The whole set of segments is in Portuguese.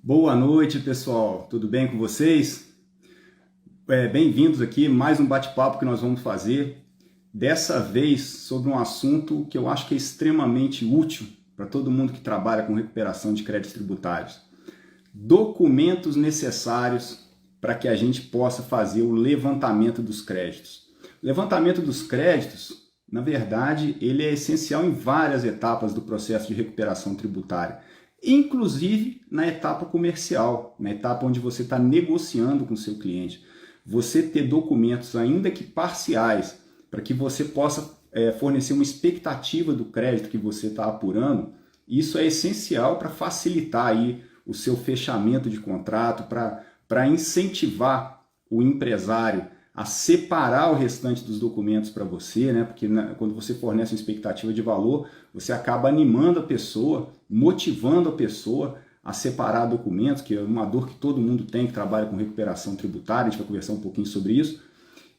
Boa noite, pessoal. Tudo bem com vocês? Bem-vindos aqui, mais um bate-papo que nós vamos fazer. Dessa vez sobre um assunto que eu acho que é extremamente útil para todo mundo que trabalha com recuperação de créditos tributários. Documentos necessários para que a gente possa fazer o levantamento dos créditos. O levantamento dos créditos, na verdade, ele é essencial em várias etapas do processo de recuperação tributária. Inclusive na etapa comercial, na etapa onde você está negociando com o seu cliente. Você ter documentos, ainda que parciais, para que você possa fornecer uma expectativa do crédito que você está apurando, isso é essencial para facilitar aí o seu fechamento de contrato, para incentivar o empresário a separar o restante dos documentos para você, né? Porque quando você fornece uma expectativa de valor, você acaba animando a pessoa, motivando a pessoa a separar documentos, que é uma dor que todo mundo tem que trabalha com recuperação tributária. A gente vai conversar um pouquinho sobre isso.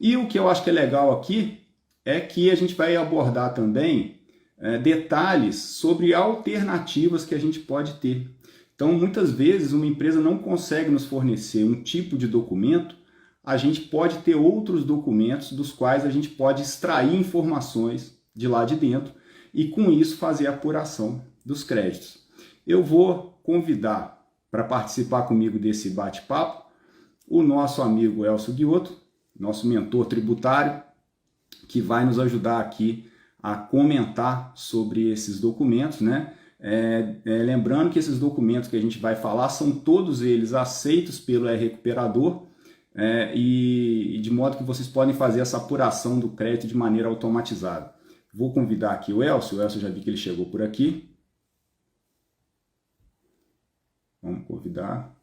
E o que eu acho que é legal aqui é que a gente vai abordar também detalhes sobre alternativas que a gente pode ter. Então, muitas vezes, uma empresa não consegue nos fornecer um tipo de documento, a gente pode ter outros documentos dos quais a gente pode extrair informações de lá de dentro e, com isso, fazer a apuração dos créditos. Eu vou convidar para participar comigo desse bate-papo o nosso amigo Elcio Guiotto, nosso mentor tributário, que vai nos ajudar aqui a comentar sobre esses documentos, né? Lembrando que esses documentos que a gente vai falar são todos eles aceitos pelo recuperador, e de modo que vocês podem fazer essa apuração do crédito de maneira automatizada. Vou convidar aqui o Elcio já vi que ele chegou por aqui. Vamos convidar.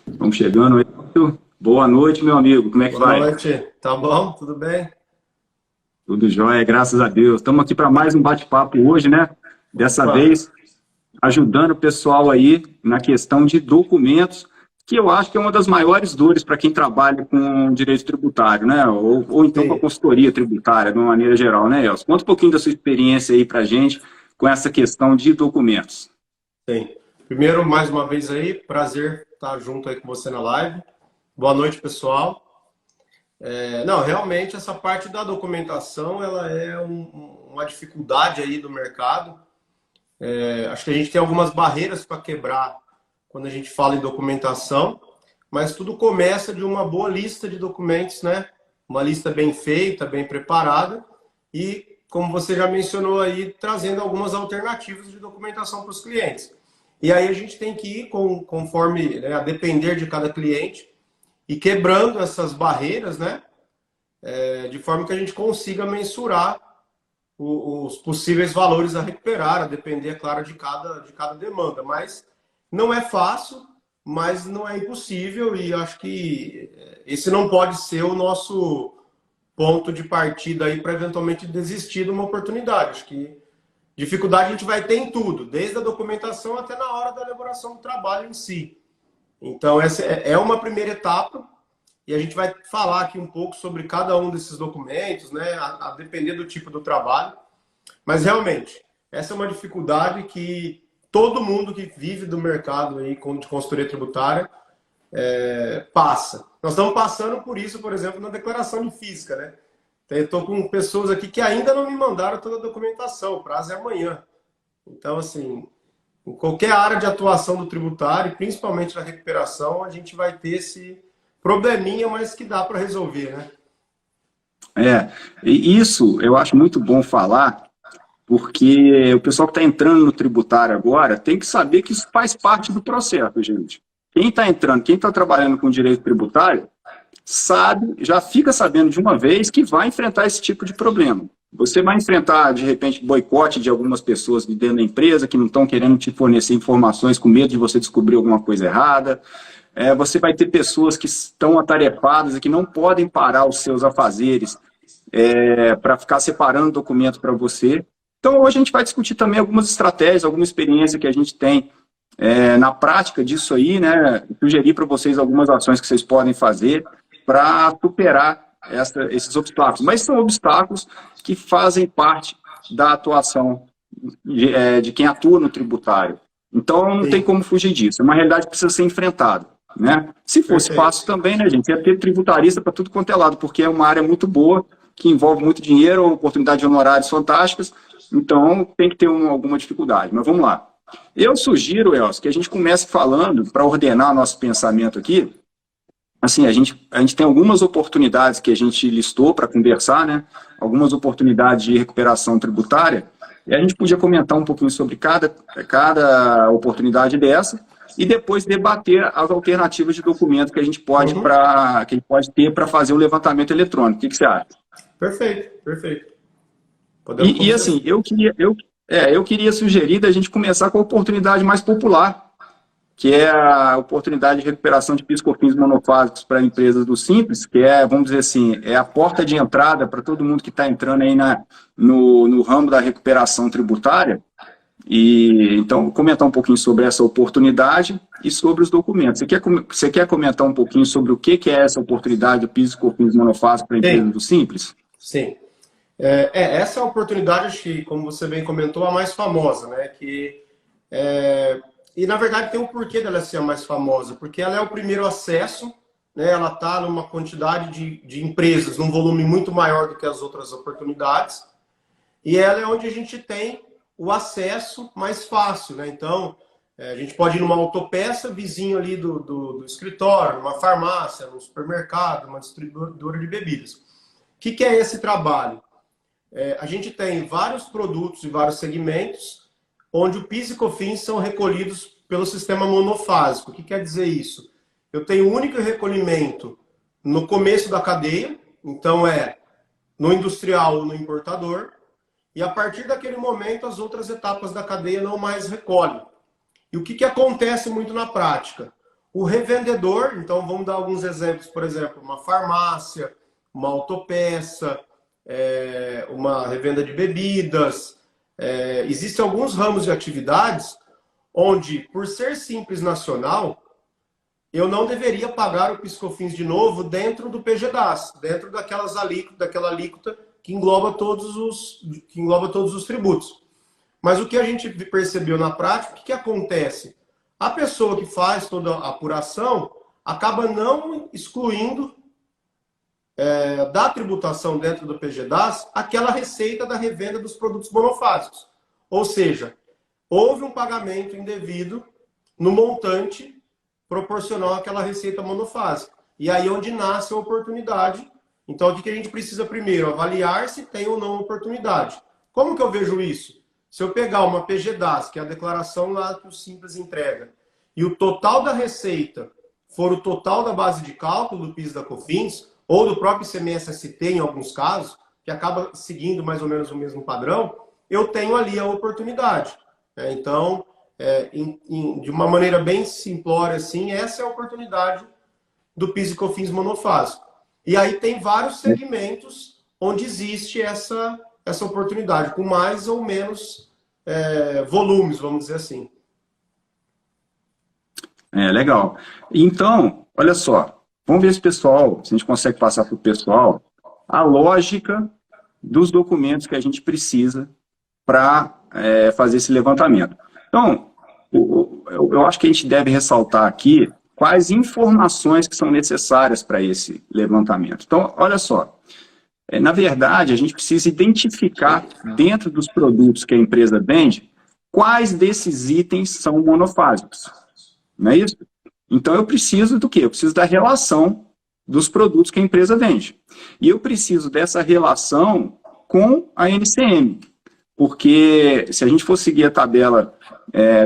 Vamos chegando, Elcio. Boa noite, meu amigo. Como é que vai? Boa noite. Tá bom? Tudo bem? Tudo jóia, graças a Deus. Estamos aqui para mais um bate-papo hoje, né? Dessa Opa. vez, ajudando o pessoal aí na questão de documentos, que eu acho que é uma das maiores dores para quem trabalha com direito tributário, né? Ou então com a Sim, consultoria tributária, de uma maneira geral, né, Elcio? Conta um pouquinho da sua experiência aí para a gente com essa questão de documentos. sim. Primeiro, mais uma vez aí, prazer estar junto aí com você na live. Boa noite, pessoal. Não, realmente essa parte da documentação, ela é uma dificuldade aí do mercado. Acho que a gente tem algumas barreiras para quebrar quando a gente fala em documentação, mas tudo começa de uma boa lista de documentos, né? Uma lista bem feita, bem preparada e, como você já mencionou aí, trazendo algumas alternativas de documentação para os clientes. E aí a gente tem que ir conforme, né, a depender de cada cliente e quebrando essas barreiras, né? De forma que a gente consiga mensurar os possíveis valores a recuperar, a depender, é claro, de cada demanda. Mas não é fácil, mas não é impossível e acho que esse não pode ser o nosso ponto de partida aí para eventualmente desistir de uma oportunidade. Acho que dificuldade a gente vai ter em tudo, desde a documentação até na hora da elaboração do trabalho em si. Então, essa é uma primeira etapa e a gente vai falar aqui um pouco sobre cada um desses documentos, né, a depender do tipo do trabalho. Mas, realmente, essa é uma dificuldade que todo mundo que vive do mercado aí de consultoria tributária passa. Nós estamos passando por isso, por exemplo, na declaração de física, né? Eu estou com pessoas aqui que ainda não me mandaram toda a documentação, o prazo é amanhã. Então, assim, em qualquer área de atuação do tributário, principalmente na recuperação, a gente vai ter esse probleminha, mas que dá para resolver, né? E isso eu acho muito bom falar, porque o pessoal que está entrando no tributário agora tem que saber que isso faz parte do processo, gente. Quem está entrando, quem está trabalhando com direito tributário, sabe, já fica sabendo de uma vez que vai enfrentar esse tipo de problema. Você vai enfrentar, de repente, boicote de algumas pessoas de dentro da empresa que não estão querendo te fornecer informações com medo de você descobrir alguma coisa errada. Você vai ter pessoas que estão atarefadas e que não podem parar os seus afazeres para ficar separando documentos para você. Então, hoje a gente vai discutir também algumas estratégias, alguma experiência que a gente tem na prática disso aí, né? Sugerir para vocês algumas ações que vocês podem fazer para superar esses obstáculos, mas são obstáculos que fazem parte da atuação de quem atua no tributário. Então, não tem como fugir disso. É uma realidade que precisa ser enfrentada, né? Se fosse fácil também, né, gente? Ia ter tributarista para tudo quanto é lado, porque é uma área muito boa, que envolve muito dinheiro, oportunidade de honorários fantásticas, então tem que ter alguma dificuldade. Mas vamos lá. Eu sugiro, Elcio, que a gente comece falando, para ordenar nosso pensamento aqui, assim, a gente tem algumas oportunidades que a gente listou para conversar, né? Algumas oportunidades de recuperação tributária, e a gente podia comentar um pouquinho sobre cada oportunidade dessa, e depois debater as alternativas de documento que a gente pode, ter para fazer o levantamento eletrônico. O que você acha? Perfeito, perfeito. E assim, eu queria sugerir da gente começar com a oportunidade mais popular, que é a oportunidade de recuperação de PIS/COFINS monofásicos para empresas do Simples, que é, vamos dizer assim, é a porta de entrada para todo mundo que está entrando aí no ramo da recuperação tributária. E então, vou comentar um pouquinho sobre essa oportunidade e sobre os documentos. Você quer comentar um pouquinho sobre o que é essa oportunidade do PIS/COFINS monofásico para empresas do Simples? Sim. Essa é a oportunidade, acho que, como você bem comentou, a mais famosa, né? E, na verdade, tem um porquê dela ser a mais famosa, porque ela é o primeiro acesso, né? Ela está numa quantidade de empresas, num volume muito maior do que as outras oportunidades, e ela é onde a gente tem o acesso mais fácil, né? Então, a gente pode ir numa autopeça, vizinho ali do escritório, numa farmácia, num supermercado, numa distribuidora de bebidas. O que é esse trabalho? A gente tem vários produtos e vários segmentos onde o PIS e COFINS são recolhidos pelo sistema monofásico. O que quer dizer isso? Eu tenho um único recolhimento no começo da cadeia, então no industrial ou no importador, e a partir daquele momento as outras etapas da cadeia não mais recolhem. E o que acontece muito na prática? O revendedor, então vamos dar alguns exemplos, por exemplo, uma farmácia, uma autopeça, uma revenda de bebidas. Existem alguns ramos de atividades onde, por ser simples nacional, eu não deveria pagar o PIS/COFINS de novo dentro do PGDAS, dentro daquela alíquota que engloba todos os tributos. Mas o que a gente percebeu na prática, o que acontece? A pessoa que faz toda a apuração acaba não excluindo da tributação dentro do PGDAS aquela receita da revenda dos produtos monofásicos. Ou seja, houve um pagamento indevido no montante proporcional àquela receita monofásica. E aí é onde nasce a oportunidade. Então, o que a gente precisa primeiro? Avaliar se tem ou não oportunidade. Como que eu vejo isso? Se eu pegar uma PGDAS, que é a declaração lá que o Simples entrega, e o total da receita for o total da base de cálculo do PIS da COFINS, ou do próprio ICMS-ST em alguns casos, que acaba seguindo mais ou menos o mesmo padrão, eu tenho ali a oportunidade. Então, de uma maneira bem simplória assim, essa é a oportunidade do PIS e COFINS monofásico. E aí tem vários segmentos onde existe essa oportunidade, com mais ou menos volumes, vamos dizer assim. Legal. Então, olha só, vamos ver se a gente consegue passar para o pessoal a lógica dos documentos que a gente precisa para fazer esse levantamento. Então, eu acho que a gente deve ressaltar aqui quais informações que são necessárias para esse levantamento. Então, olha só, na verdade, a gente precisa identificar dentro dos produtos que a empresa vende quais desses itens são monofásicos, não é isso? Então, eu preciso do quê? Eu preciso da relação dos produtos que a empresa vende. E eu preciso dessa relação com a NCM, porque se a gente for seguir a tabela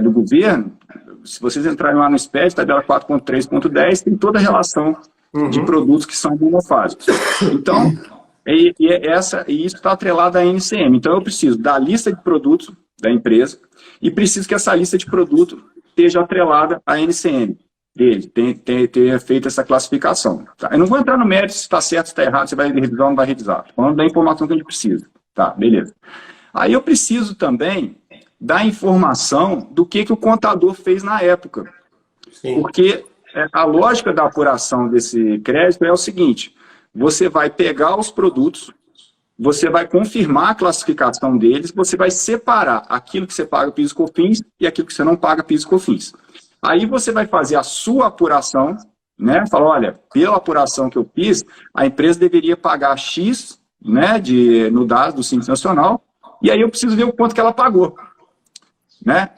do governo, se vocês entrarem lá no SPED, tabela 4.3.10, tem toda a relação de produtos que são monofásicos. Então, isso está atrelado à NCM. Então, eu preciso da lista de produtos da empresa e preciso que essa lista de produtos esteja atrelada à NCM dele, ter feito essa classificação. Tá? Eu não vou entrar no mérito se está certo, se está errado, se vai revisar ou não vai revisar. Estou falando da informação que a gente precisa. Tá, beleza. Aí eu preciso também da informação do que o contador fez na época. Sim. Porque a lógica da apuração desse crédito é o seguinte: você vai pegar os produtos, você vai confirmar a classificação deles, você vai separar aquilo que você paga PIS e COFINS e aquilo que você não paga PIS e COFINS. Aí você vai fazer a sua apuração, né? Fala, olha, pela apuração que eu fiz, a empresa deveria pagar X, né, no DAS do Simples Nacional, e aí eu preciso ver o quanto que ela pagou, né?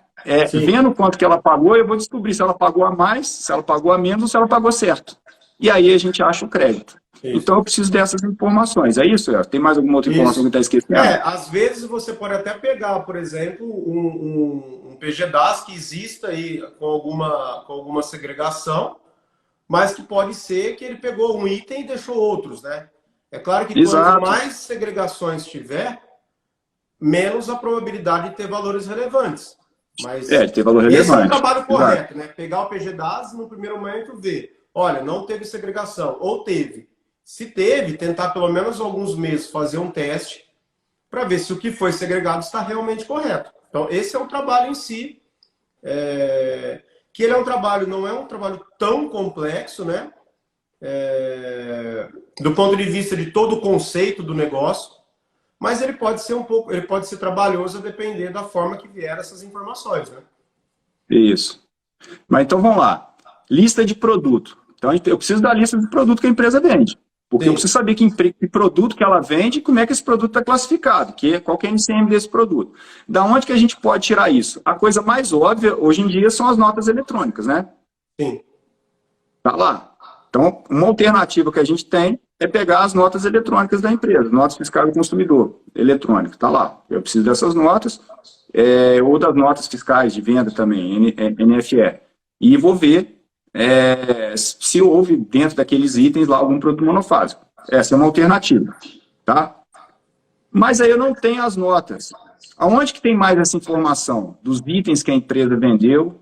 Vendo o quanto que ela pagou, eu vou descobrir se ela pagou a mais, se ela pagou a menos ou se ela pagou certo. E aí a gente acha o crédito. Isso. Então eu preciso dessas informações. É isso, Elcio? Tem mais alguma outra informação que está esquecendo? Às vezes você pode até pegar, por exemplo, um PGDAS que exista aí com alguma segregação, mas que pode ser que ele pegou um item e deixou outros, né? É claro que quanto mais segregações tiver, menos a probabilidade de ter valores relevantes. Mas de ter valor relevante. Esse é o trabalho correto, né? Pegar o PGDAS no primeiro momento ver, olha, não teve segregação, ou teve. Se teve, tentar pelo menos alguns meses fazer um teste para ver se o que foi segregado está realmente correto. Então, esse é o trabalho em si, que ele é um trabalho, não é um trabalho tão complexo, né? Do ponto de vista de todo o conceito do negócio, mas ele pode ser ele pode ser trabalhoso a depender da forma que vier essas informações, né? Isso. Mas então vamos lá. Lista de produto. Então eu preciso da lista de produto que a empresa vende. Porque eu preciso saber que produto que ela vende e como é que esse produto está classificado, qual que é a NCM desse produto. Da onde que a gente pode tirar isso? A coisa mais óbvia, hoje em dia, são as notas eletrônicas, né? Sim. Tá lá. Então, uma alternativa que a gente tem é pegar as notas eletrônicas da empresa, notas fiscais do consumidor, eletrônico, tá lá. Eu preciso dessas notas, ou das notas fiscais de venda também, NFE. E vou ver se houve dentro daqueles itens lá algum produto monofásico. Essa é uma alternativa, tá? Mas aí eu não tenho as notas. Aonde que tem mais essa informação? Dos itens que a empresa vendeu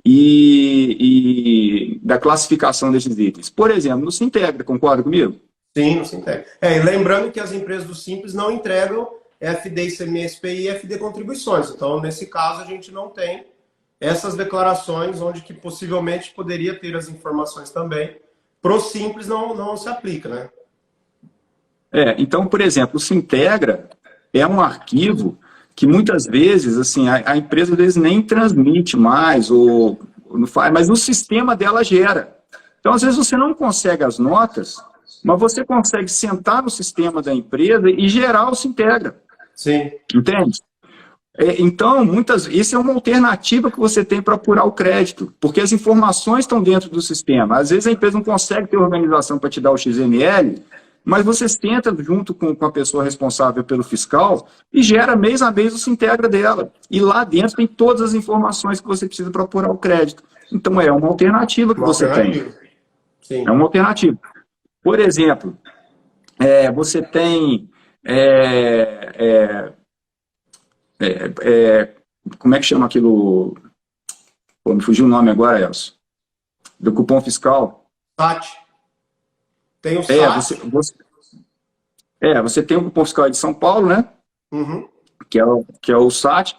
e da classificação desses itens. Por exemplo, no Sintegra, concorda comigo? Sim, no Sintegra. E lembrando que as empresas do Simples não entregam FD, ICMS-PI e FD contribuições. Então, nesse caso, a gente não tem essas declarações, onde que possivelmente poderia ter as informações também. Pro Simples não se aplica, né? Então, por exemplo, o Sintegra é um arquivo que muitas vezes, assim, a empresa às vezes nem transmite mais, ou não faz, mas o sistema dela gera. Então, às vezes você não consegue as notas, mas você consegue sentar no sistema da empresa e gerar o Sintegra. Sim. Entende? Então, isso é uma alternativa que você tem para apurar o crédito, porque as informações estão dentro do sistema. Às vezes a empresa não consegue ter organização para te dar o XML, mas você senta junto com a pessoa responsável pelo fiscal e gera mês a mês o Sintegra dela. E lá dentro tem todas as informações que você precisa para apurar o crédito. Então é uma alternativa que você tem. Sim. É uma alternativa. Por exemplo, você tem... como é que chama aquilo? Pô, me fugiu o nome agora, Elcio. Do cupom fiscal. SAT. Tem o SAT. Você tem o cupom fiscal de São Paulo, né? Uhum. Que é o SAT.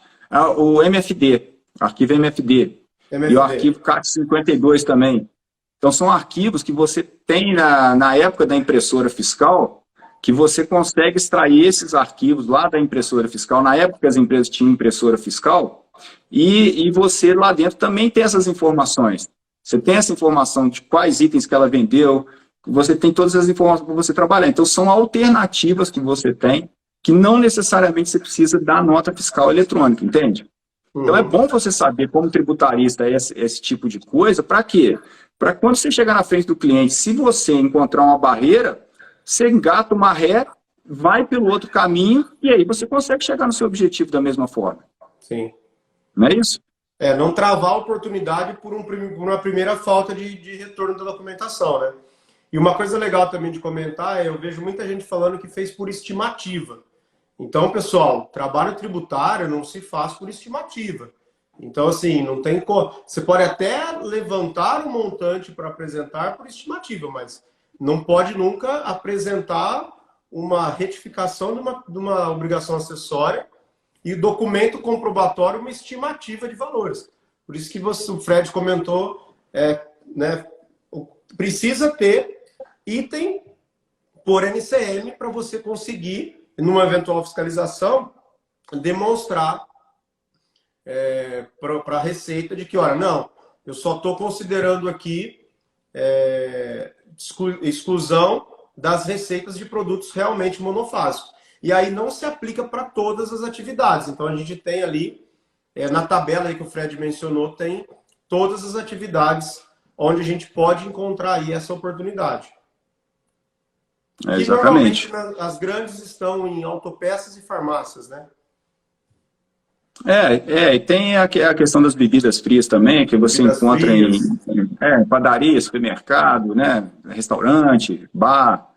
O MFD, arquivo MFD. E o arquivo CAT 52 também. Então, são arquivos que você tem na época da impressora fiscal, que você consegue extrair esses arquivos lá da impressora fiscal, na época que as empresas tinham impressora fiscal, e você lá dentro também tem essas informações. Você tem essa informação de quais itens que ela vendeu, você tem todas as informações para você trabalhar. Então, são alternativas que você tem, que não necessariamente você precisa da nota fiscal eletrônica, entende? Então, é bom você saber como tributarista esse tipo de coisa, para quê? Para quando você chegar na frente do cliente, se você encontrar uma barreira, você engata uma ré, vai pelo outro caminho, e aí você consegue chegar no seu objetivo da mesma forma. Sim. Não é isso? Não travar a oportunidade por uma primeira falta de retorno da documentação, né? E uma coisa legal também de comentar, eu vejo muita gente falando que fez por estimativa. Então, pessoal, trabalho tributário não se faz por estimativa. Então, assim, não tem você pode até levantar um montante para apresentar por estimativa, mas não pode nunca apresentar uma retificação de uma obrigação acessória e documento comprobatório uma estimativa de valores. Por isso que o Fred comentou, né, precisa ter item por NCM para você conseguir, numa eventual fiscalização, demonstrar para a Receita de que, olha, não, eu só estou considerando aqui exclusão das receitas de produtos realmente monofásicos. E aí não se aplica para todas as atividades. Então a gente tem ali, na tabela aí que o Fred mencionou, tem todas as atividades onde a gente pode encontrar aí essa oportunidade. Que Exatamente. normalmente as grandes estão em autopeças e farmácias, né? E tem a questão das bebidas frias também, que você Bebidas encontra frias. em padaria, supermercado, né, restaurante, bar,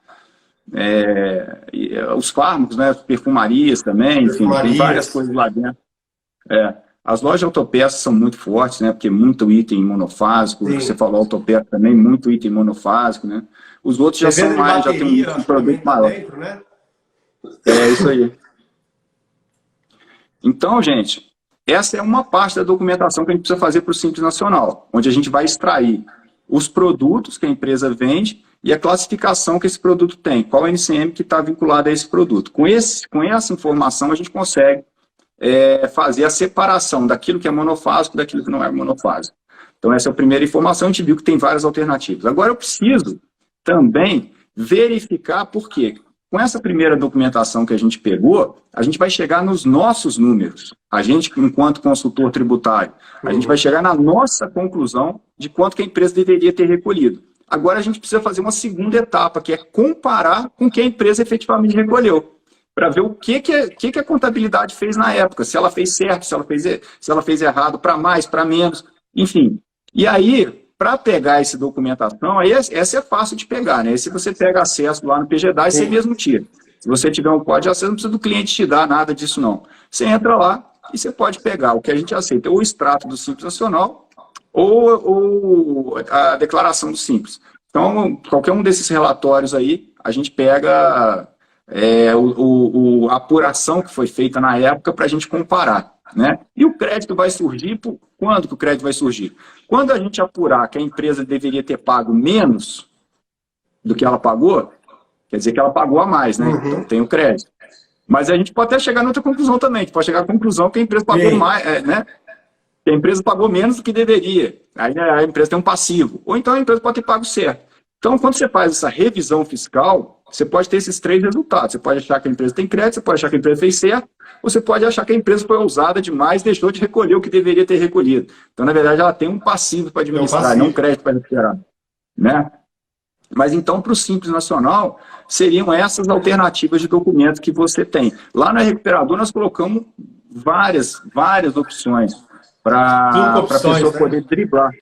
os fármacos, né, perfumarias também, enfim, tem várias Perfumarias. coisas lá dentro. As lojas de autopeças são muito fortes, né, porque muito item monofásico, você Sim. falou autopeça também, muito item monofásico, né. Os outros já são Revenda de mais, já tem bateria, um acho que também produto está maior. dentro, né? É isso aí. Então, gente, essa é uma parte da documentação que a gente precisa fazer para o Simples Nacional, onde a gente vai extrair os produtos que a empresa vende e a classificação que esse produto tem, qual é o NCM que está vinculado a esse produto. Com essa informação, a gente consegue fazer a separação daquilo que é monofásico daquilo que não é monofásico. Então, essa é a primeira informação, a gente viu que tem várias alternativas. Agora, eu preciso também verificar por quê. Com essa primeira documentação que a gente pegou, a gente vai chegar nos nossos números. A gente, enquanto consultor tributário, a gente vai chegar na nossa conclusão de quanto que a empresa deveria ter recolhido. Agora a gente precisa fazer uma segunda etapa, que é comparar com o que a empresa efetivamente recolheu, para ver o que a contabilidade fez na época, se ela fez certo, se ela fez errado, para mais, para menos, enfim. E aí, para pegar essa documentação, aí essa é fácil de pegar, né? E se você pega acesso lá no PGDA, você Sim. mesmo tira. Se você tiver um código de acesso, não precisa do cliente te dar nada disso, não. Você entra lá e você pode pegar o que a gente aceita, ou o extrato do Simples Nacional, ou a declaração do Simples. Então, qualquer um desses relatórios aí, a gente pega a apuração que foi feita na época para a gente comparar. Né? E o crédito vai surgir, quando que o crédito vai surgir? Quando a gente apurar que a empresa deveria ter pago menos do que ela pagou, quer dizer que ela pagou a mais, né? Então tem o crédito. Mas a gente pode até chegar em outra conclusão também, a gente pode chegar à conclusão que a empresa pagou mais, né? Que a empresa pagou menos do que deveria. Aí a empresa tem um passivo. Ou então a empresa pode ter pago certo. Então, quando você faz essa revisão fiscal, você pode ter esses três resultados. Você pode achar que a empresa tem crédito, você pode achar que a empresa fez certo, ou você pode achar que a empresa foi ousada demais e deixou de recolher o que deveria ter recolhido. Então, na verdade, ela tem um passivo para administrar, não um crédito para recuperar. Né? Mas, então, para o Simples Nacional, seriam essas alternativas de documento que você tem. Lá na Recuperador, nós colocamos várias opções para a pessoa poder driblar.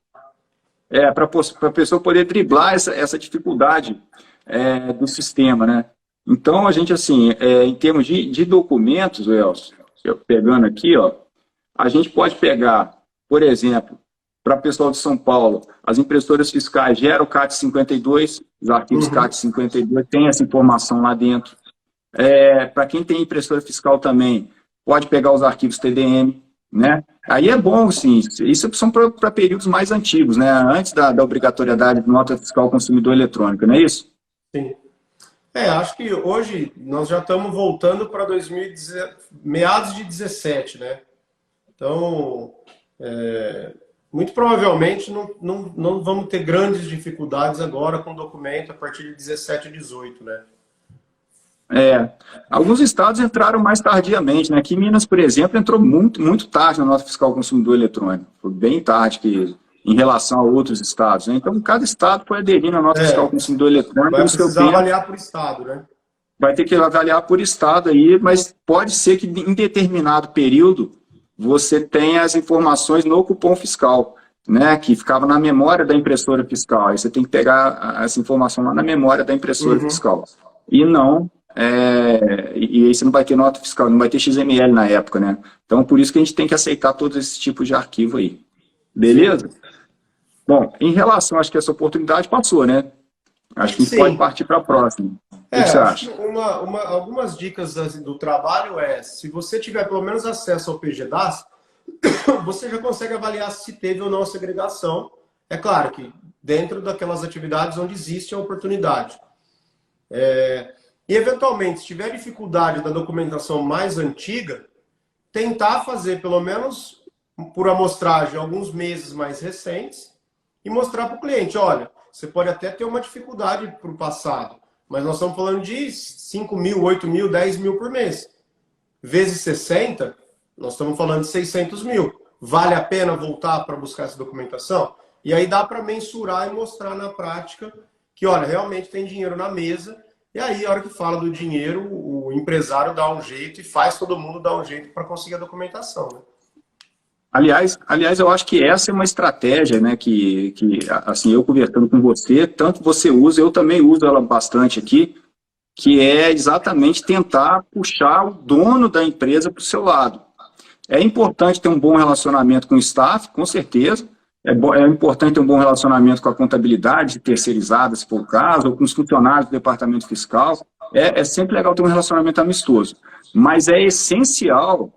Para a pessoa poder driblar essa dificuldade do sistema, né? Então, a gente, assim, em termos de documentos, Elcio, pegando aqui, ó, a gente pode pegar, por exemplo, para o pessoal de São Paulo, as impressoras fiscais geram o CAT 52, os arquivos CAT 52, tem essa informação lá dentro. Para quem tem impressora fiscal também, pode pegar os arquivos TDM, né? Aí é bom, sim, isso são para períodos mais antigos, né? Antes da obrigatoriedade de nota fiscal consumidor eletrônica, não é isso? Sim. Acho que hoje nós já estamos voltando para meados de 17, né? Então, muito provavelmente não vamos ter grandes dificuldades agora com o documento a partir de 17 e 18, né? Alguns estados entraram mais tardiamente, né? Aqui em Minas, por exemplo, entrou muito tarde na nota fiscal consumidor eletrônico. Foi bem tarde em relação a outros estados, né? Então, cada estado foi aderindo à nota fiscal consumidor eletrônico. Vai precisar avaliar por estado, né? Vai ter que avaliar por estado aí, mas pode ser que em determinado período você tenha as informações no cupom fiscal, né? Que ficava na memória da impressora fiscal. Aí você tem que pegar essa informação lá na memória da impressora fiscal. E não... e aí você não vai ter nota fiscal, não vai ter XML na época, né? Então, por isso que a gente tem que aceitar todos esses tipos de arquivo aí. Beleza? Bom, em relação, acho que essa oportunidade passou, né? Acho que a gente pode partir para a próxima. O que você acha? Algumas dicas do trabalho se você tiver pelo menos acesso ao PGDAS, você já consegue avaliar se teve ou não a segregação. É claro que dentro daquelas atividades onde existe a oportunidade. E, eventualmente, se tiver dificuldade da documentação mais antiga, tentar fazer, pelo menos por amostragem, alguns meses mais recentes e mostrar para o cliente, olha, você pode até ter uma dificuldade para o passado, mas nós estamos falando de 5 mil, 8 mil, 10 mil por mês. Vezes 60, nós estamos falando de 600 mil. Vale a pena voltar para buscar essa documentação? E aí dá para mensurar e mostrar na prática que, olha, realmente tem dinheiro na mesa. E aí, a hora que fala do dinheiro, o empresário dá um jeito e faz todo mundo dar um jeito para conseguir a documentação, né? Aliás, eu acho que essa é uma estratégia, né, que assim, eu conversando com você, tanto você usa, eu também uso ela bastante aqui, que é exatamente tentar puxar o dono da empresa para o seu lado. É importante ter um bom relacionamento com o staff, com certeza. É importante ter um bom relacionamento com a contabilidade terceirizada, se for o caso, ou com os funcionários do departamento fiscal. É sempre legal ter um relacionamento amistoso. Mas é essencial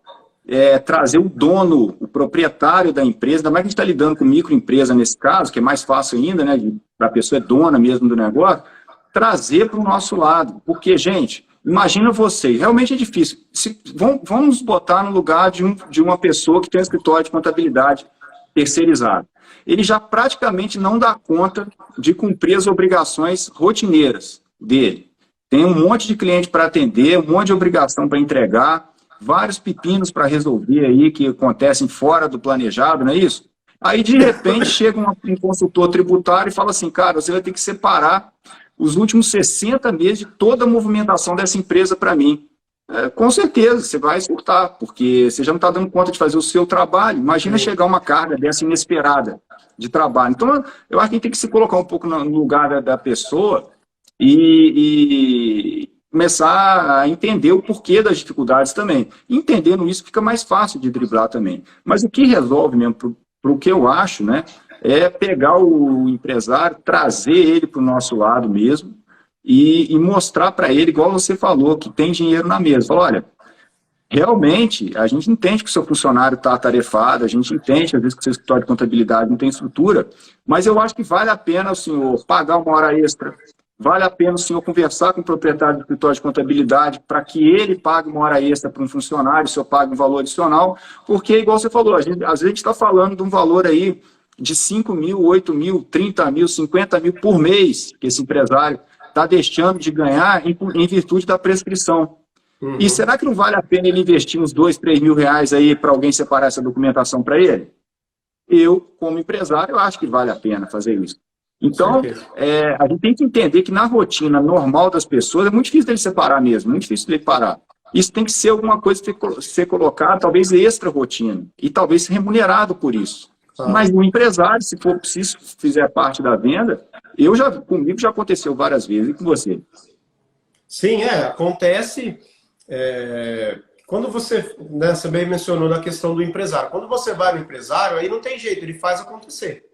trazer o dono, o proprietário da empresa, ainda mais que a gente está lidando com microempresa nesse caso, que é mais fácil ainda, né, para a pessoa é dona mesmo do negócio, trazer para o nosso lado. Porque, gente, imagina vocês, realmente é difícil. Vamos botar no lugar de uma pessoa que tem um escritório de contabilidade terceirizado. Ele já praticamente não dá conta de cumprir as obrigações rotineiras dele. Tem um monte de cliente para atender, um monte de obrigação para entregar, vários pepinos para resolver aí que acontecem fora do planejado, não é isso? Aí, de repente, chega um consultor tributário e fala assim, cara, você vai ter que separar os últimos 60 meses de toda a movimentação dessa empresa para mim. Com certeza, você vai surtar, porque você já não está dando conta de fazer o seu trabalho. Imagina chegar uma carga dessa inesperada de trabalho. Então, eu acho que a gente tem que se colocar um pouco no lugar da pessoa e começar a entender o porquê das dificuldades também. Entendendo isso, fica mais fácil de driblar também. Mas o que resolve mesmo, para o que eu acho, né, é pegar o empresário, trazer ele para o nosso lado mesmo e mostrar para ele, igual você falou, que tem dinheiro na mesa. Fala, olha, realmente, a gente entende que o seu funcionário está atarefado, a gente entende, às vezes, que o seu escritório de contabilidade não tem estrutura, mas eu acho que vale a pena o senhor pagar uma hora extra, vale a pena o senhor conversar com o proprietário do escritório de contabilidade para que ele pague uma hora extra para um funcionário, o senhor pague um valor adicional, porque, igual você falou, às vezes a gente está falando de um valor aí de 5 mil, 8 mil, 30 mil, 50 mil por mês que esse empresário está deixando de ganhar em virtude da prescrição. Uhum. E será que não vale a pena ele investir uns 2, 3 mil reais aí para alguém separar essa documentação para ele? Eu, como empresário, eu acho que vale a pena fazer isso. Então, a gente tem que entender que na rotina normal das pessoas é muito difícil dele separar mesmo, muito difícil dele parar. Isso tem que ser alguma coisa que tem que ser colocado, talvez extra rotina, e talvez ser remunerado por isso. Mas o empresário, se for preciso, fizer parte da venda, comigo já aconteceu várias vezes, e com você? Sim, acontece. Quando você, né, você bem mencionou na questão do empresário. Quando você vai no empresário, aí não tem jeito, ele faz acontecer.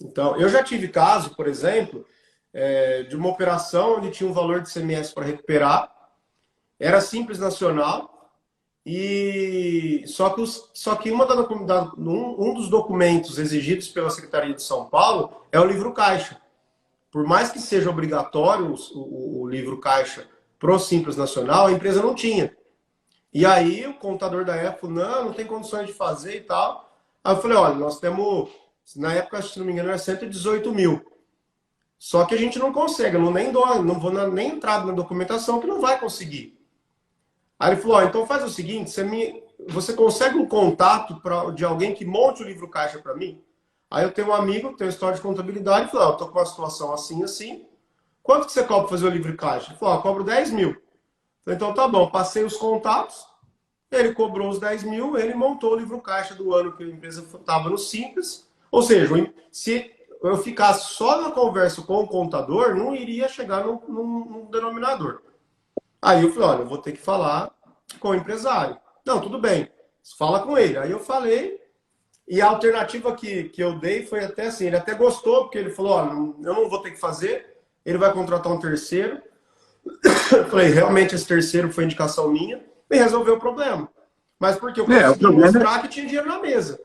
Então, eu já tive caso, por exemplo, de uma operação onde tinha um valor de CMS para recuperar, era Simples Nacional, e só que um dos documentos exigidos pela Secretaria de São Paulo é o livro caixa. Por mais que seja obrigatório o livro caixa pro Simples Nacional, a empresa não tinha. E aí o contador da época falou, não tem condições de fazer e tal. Aí eu falei, olha, nós temos, na época, se não me engano, era 118 mil. Só que a gente não consegue, eu não vou nem entrar na documentação que não vai conseguir. Aí ele falou, então faz o seguinte, você consegue um contato de alguém que monte o livro caixa para mim? Aí eu tenho um amigo que tem uma história de contabilidade, e falou, eu estou com uma situação assim, assim, quanto que você cobra para fazer o livro caixa? Ele falou, eu cobro 10 mil. Falei, então tá bom, passei os contatos, ele cobrou os 10 mil, ele montou o livro caixa do ano que a empresa estava no Simples, ou seja, se eu ficasse só na conversa com o contador, não iria chegar num denominador. Aí eu falei, olha, eu vou ter que falar com o empresário. Não, tudo bem, fala com ele. Aí eu falei, e a alternativa que eu dei foi até assim, ele até gostou, porque ele falou, olha, eu não vou ter que fazer, ele vai contratar um terceiro. Eu falei, realmente esse terceiro foi indicação minha, e resolveu o problema. Mas porque eu consegui mostrar que tinha dinheiro na mesa.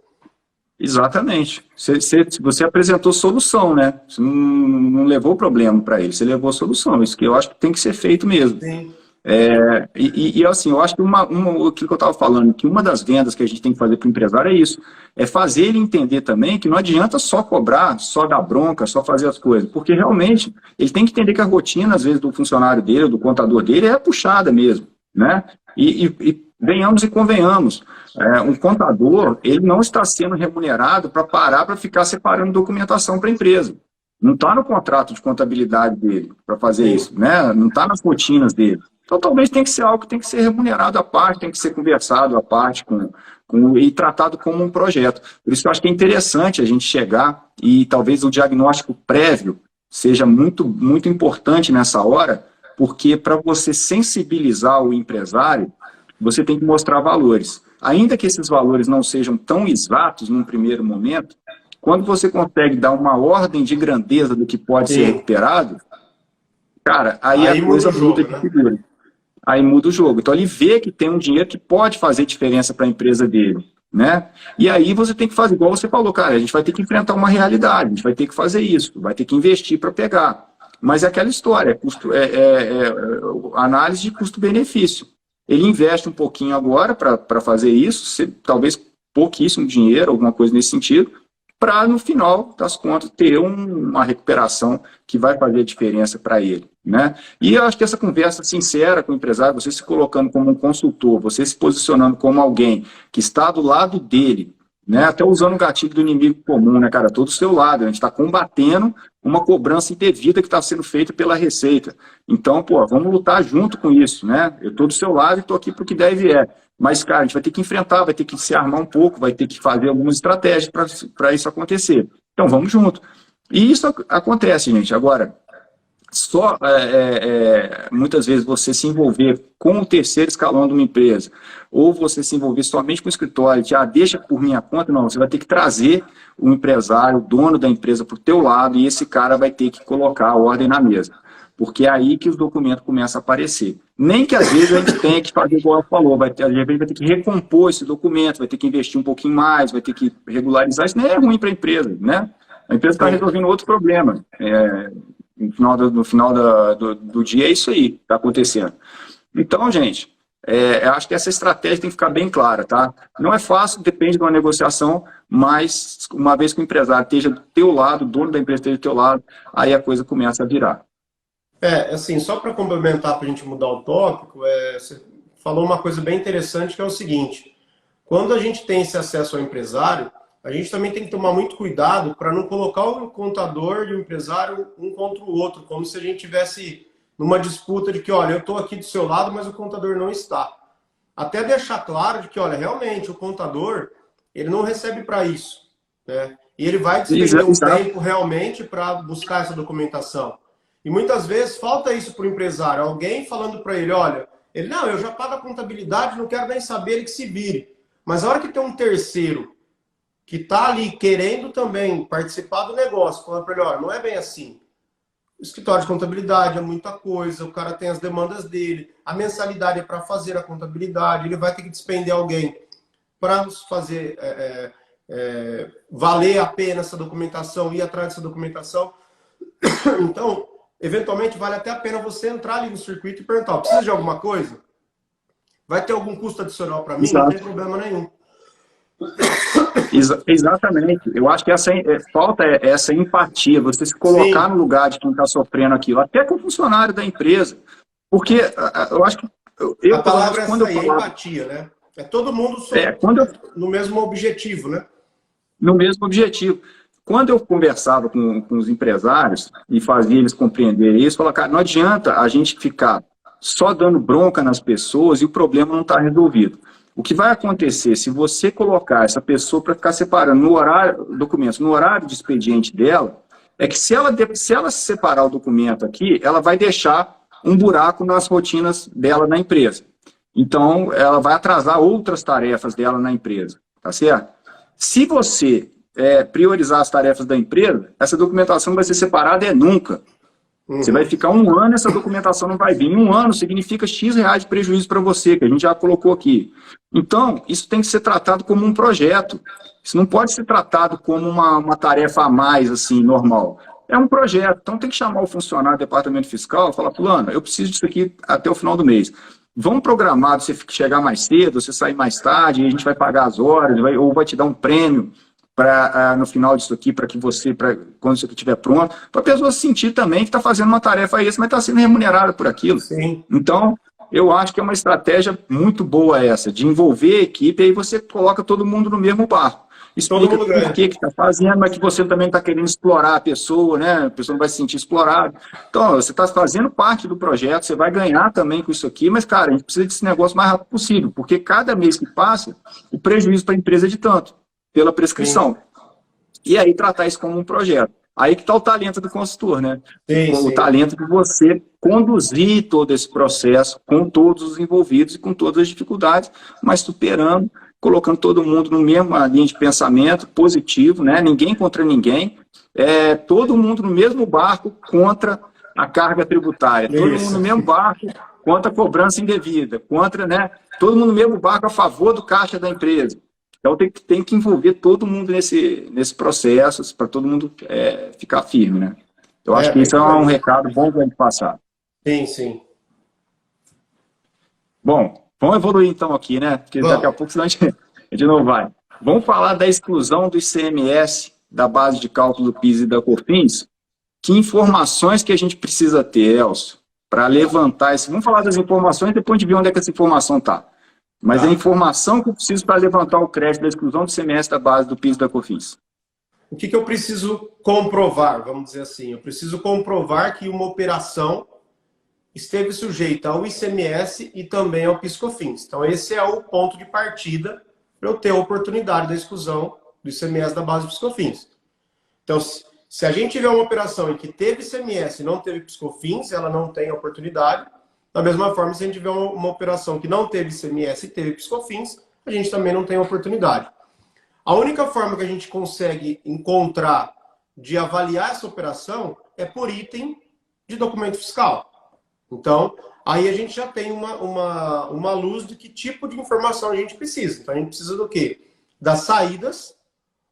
Exatamente. Você apresentou solução, né? Você não levou problema para ele, você levou solução. Isso que eu acho que tem que ser feito mesmo. Sim. Assim, eu acho que aquilo que eu estava falando, que uma das vendas que a gente tem que fazer para o empresário é isso, é fazer ele entender também que não adianta só cobrar, só dar bronca, só fazer as coisas, porque realmente ele tem que entender que a rotina, às vezes, do funcionário dele, do contador dele, é puxada mesmo, né? E venhamos e convenhamos, um contador, ele não está sendo remunerado para parar para ficar separando documentação para a empresa. Não está no contrato de contabilidade dele para fazer Sim. isso, né? Não está nas rotinas dele. Então, talvez tenha que ser algo que tem que ser remunerado à parte, tem que ser conversado à parte e tratado como um projeto. Por isso que eu acho que é interessante a gente chegar e talvez o diagnóstico prévio seja muito, muito importante nessa hora, porque para você sensibilizar o empresário, você tem que mostrar valores. Ainda que esses valores não sejam tão exatos num primeiro momento, quando você consegue dar uma ordem de grandeza do que pode ser Sim. recuperado, cara, aí Aí a muda coisa o jogo, muda de né? figura. Aí muda o jogo. Então ele vê que tem um dinheiro que pode fazer diferença para a empresa dele, né? E aí você tem que fazer, igual você falou, cara, a gente vai ter que enfrentar uma realidade, a gente vai ter que fazer isso, vai ter que investir para pegar. Mas é aquela história, análise de custo-benefício. Ele investe um pouquinho agora para fazer isso, talvez pouquíssimo dinheiro, alguma coisa nesse sentido, para, no final das contas, ter uma recuperação que vai fazer a diferença para ele, né? E eu acho que essa conversa sincera com o empresário, você se colocando como um consultor, você se posicionando como alguém que está do lado dele, né? Até usando o gatilho do inimigo comum, né, cara? Todo do seu lado, a gente está combatendo uma cobrança indevida que está sendo feita pela Receita. Então, pô, vamos lutar junto com isso, né? Eu estou do seu lado e estou aqui para o que deve é. Mas, cara, a gente vai ter que enfrentar, vai ter que se armar um pouco, vai ter que fazer algumas estratégias para isso acontecer. Então, vamos junto. E isso acontece, gente. Agora, só muitas vezes você se envolver com o terceiro escalão de uma empresa, ou você se envolver somente com o escritório, deixa por minha conta, não, você vai ter que trazer o empresário, o dono da empresa para o teu lado, e esse cara vai ter que colocar a ordem na mesa. Porque é aí que os documentos começam a aparecer. Nem que às vezes a gente tenha que fazer igual ela falou, a gente vai ter que recompor esse documento, vai ter que investir um pouquinho mais, vai ter que regularizar, isso não é ruim para a empresa, né? A empresa está resolvendo outro problema. No final do dia é isso aí que está acontecendo. Então, gente, eu acho que essa estratégia tem que ficar bem clara, tá? Não é fácil, depende de uma negociação, mas uma vez que o empresário esteja do teu lado, o dono da empresa esteja do teu lado, aí a coisa começa a virar. Assim, só para complementar, para a gente mudar o tópico, você falou uma coisa bem interessante, que é o seguinte: quando a gente tem esse acesso ao empresário, a gente também tem que tomar muito cuidado para não colocar o contador e o empresário um contra o outro, como se a gente tivesse numa disputa de que, olha, eu estou aqui do seu lado, mas o contador não está. Até deixar claro de que, olha, realmente o contador, ele não recebe para isso, né? E ele vai despender um tempo realmente para buscar essa documentação. E muitas vezes falta isso para o empresário, alguém falando para ele, olha, não, eu já pago a contabilidade, não quero nem saber, ele que se vire. Mas a hora que tem um terceiro que está ali querendo também participar do negócio, falando para ele, olha, não é bem assim. O escritório de contabilidade é muita coisa, o cara tem as demandas dele, a mensalidade é para fazer a contabilidade, ele vai ter que despender alguém para fazer valer a pena essa documentação, ir atrás dessa documentação. Então, eventualmente, vale até a pena você entrar ali no circuito e perguntar, precisa de alguma coisa? Vai ter algum custo adicional para mim? Exato. Não tem problema nenhum. Exatamente. Eu acho que falta essa empatia, você se colocar no lugar de quem está sofrendo aquilo, até com o funcionário da empresa. Porque eu acho que... a palavra é essa aí, empatia, né? É todo mundo no mesmo objetivo, né? No mesmo objetivo. Quando eu conversava com os empresários e fazia eles compreenderem isso, falava, cara, não adianta a gente ficar só dando bronca nas pessoas e o problema não está resolvido. O que vai acontecer, se você colocar essa pessoa para ficar separando no horário, documentos, no horário de expediente dela, é que se ela separar o documento aqui, ela vai deixar um buraco nas rotinas dela na empresa. Então, ela vai atrasar outras tarefas dela na empresa, tá certo? Se você priorizar as tarefas da empresa, essa documentação vai ser separada nunca. Você vai ficar um ano, essa documentação não vai vir. Em um ano significa X reais de prejuízo para você, que a gente já colocou aqui. Então, isso tem que ser tratado como um projeto. Isso não pode ser tratado como uma tarefa a mais, assim, normal. É um projeto. Então, tem que chamar o funcionário do departamento fiscal e falar, fulano, eu preciso disso aqui até o final do mês. Vamos programar você chegar mais cedo, você sair mais tarde, a gente vai pagar as horas, ou vai te dar um prêmio no final disso aqui, para que você, quando isso aqui estiver pronto, para a pessoa sentir também que está fazendo uma tarefa extra, mas está sendo remunerada por aquilo. Sim. Então, eu acho que é uma estratégia muito boa essa, de envolver a equipe, e aí você coloca todo mundo no mesmo barco. Explica por que está fazendo, mas que você também está querendo explorar a pessoa, né? A pessoa não vai se sentir explorada. Então, você está fazendo parte do projeto, você vai ganhar também com isso aqui, mas, cara, a gente precisa desse negócio o mais rápido possível, porque cada mês que passa, o prejuízo para a empresa é de tanto, pela prescrição. Sim. E aí tratar isso como um projeto. Aí que está o talento do consultor, né? O talento de você conduzir todo esse processo com todos os envolvidos e com todas as dificuldades, mas superando, colocando todo mundo no mesmo linha de pensamento positivo, né? Ninguém contra ninguém, todo mundo no mesmo barco contra a carga tributária, todo mundo no mesmo barco contra a cobrança indevida, contra, né? Todo mundo no mesmo barco a favor do caixa da empresa. Então tem que envolver todo mundo nesse processo, para todo mundo ficar firme, né? Eu acho que isso é um recado bom para a gente passar. Sim, sim. Bom, vamos evoluir então aqui, né? Porque daqui a pouco senão a gente não vai. Vamos falar da exclusão do ICMS da base de cálculo do PIS e da COFINS. Que informações que a gente precisa ter, Elcio, para levantar esse... Vamos falar das informações, depois a gente vê onde é que essa informação está. Mas é a informação que eu preciso para levantar o crédito da exclusão do ICMS da base do PIS e da COFINS. O que eu preciso comprovar, vamos dizer assim? Eu preciso comprovar que uma operação esteve sujeita ao ICMS e também ao PIS/COFINS. Então, esse é o ponto de partida para eu ter a oportunidade da exclusão do ICMS da base do PIS/COFINS. Então, se a gente tiver uma operação em que teve ICMS e não teve PIS/COFINS, ela não tem a oportunidade. Da mesma forma, se a gente tiver uma operação que não teve ICMS e teve PIS/COFINS, a gente também não tem a oportunidade. A única forma que a gente consegue encontrar de avaliar essa operação é por item de documento fiscal. Então, aí a gente já tem uma luz de que tipo de informação a gente precisa. Então, a gente precisa do quê? Das saídas,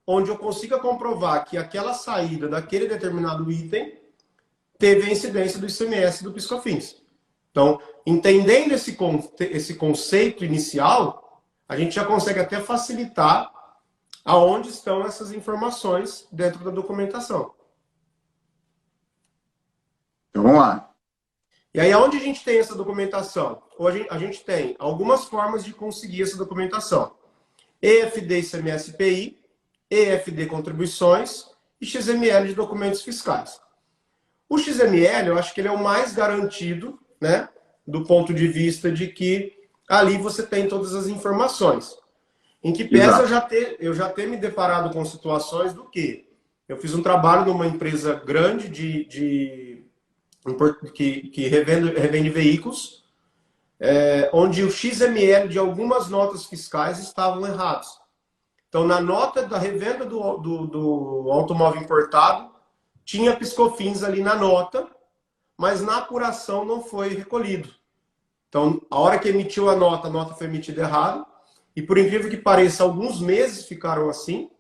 onde eu consiga comprovar que aquela saída daquele determinado item teve a incidência do ICMS e do PIS/COFINS. Então, entendendo esse conceito inicial, a gente já consegue até facilitar aonde estão essas informações dentro da documentação. Então, vamos lá. E aí, aonde a gente tem essa documentação? Hoje a gente tem algumas formas de conseguir essa documentação. EFD ICMS/PI, EFD contribuições e XML de documentos fiscais. O XML, eu acho que ele é o mais garantido, né, do ponto de vista de que ali você tem todas as informações. Em que pese eu já ter me deparado com situações do que eu fiz um trabalho numa empresa grande que revende veículos, onde o XML de algumas notas fiscais estavam errados. Então, na nota da revenda do automóvel importado, tinha PIS/COFINS ali na nota, mas na apuração não foi recolhido. Então, a hora que emitiu a nota foi emitida errado. E por incrível que pareça, alguns meses ficaram assim.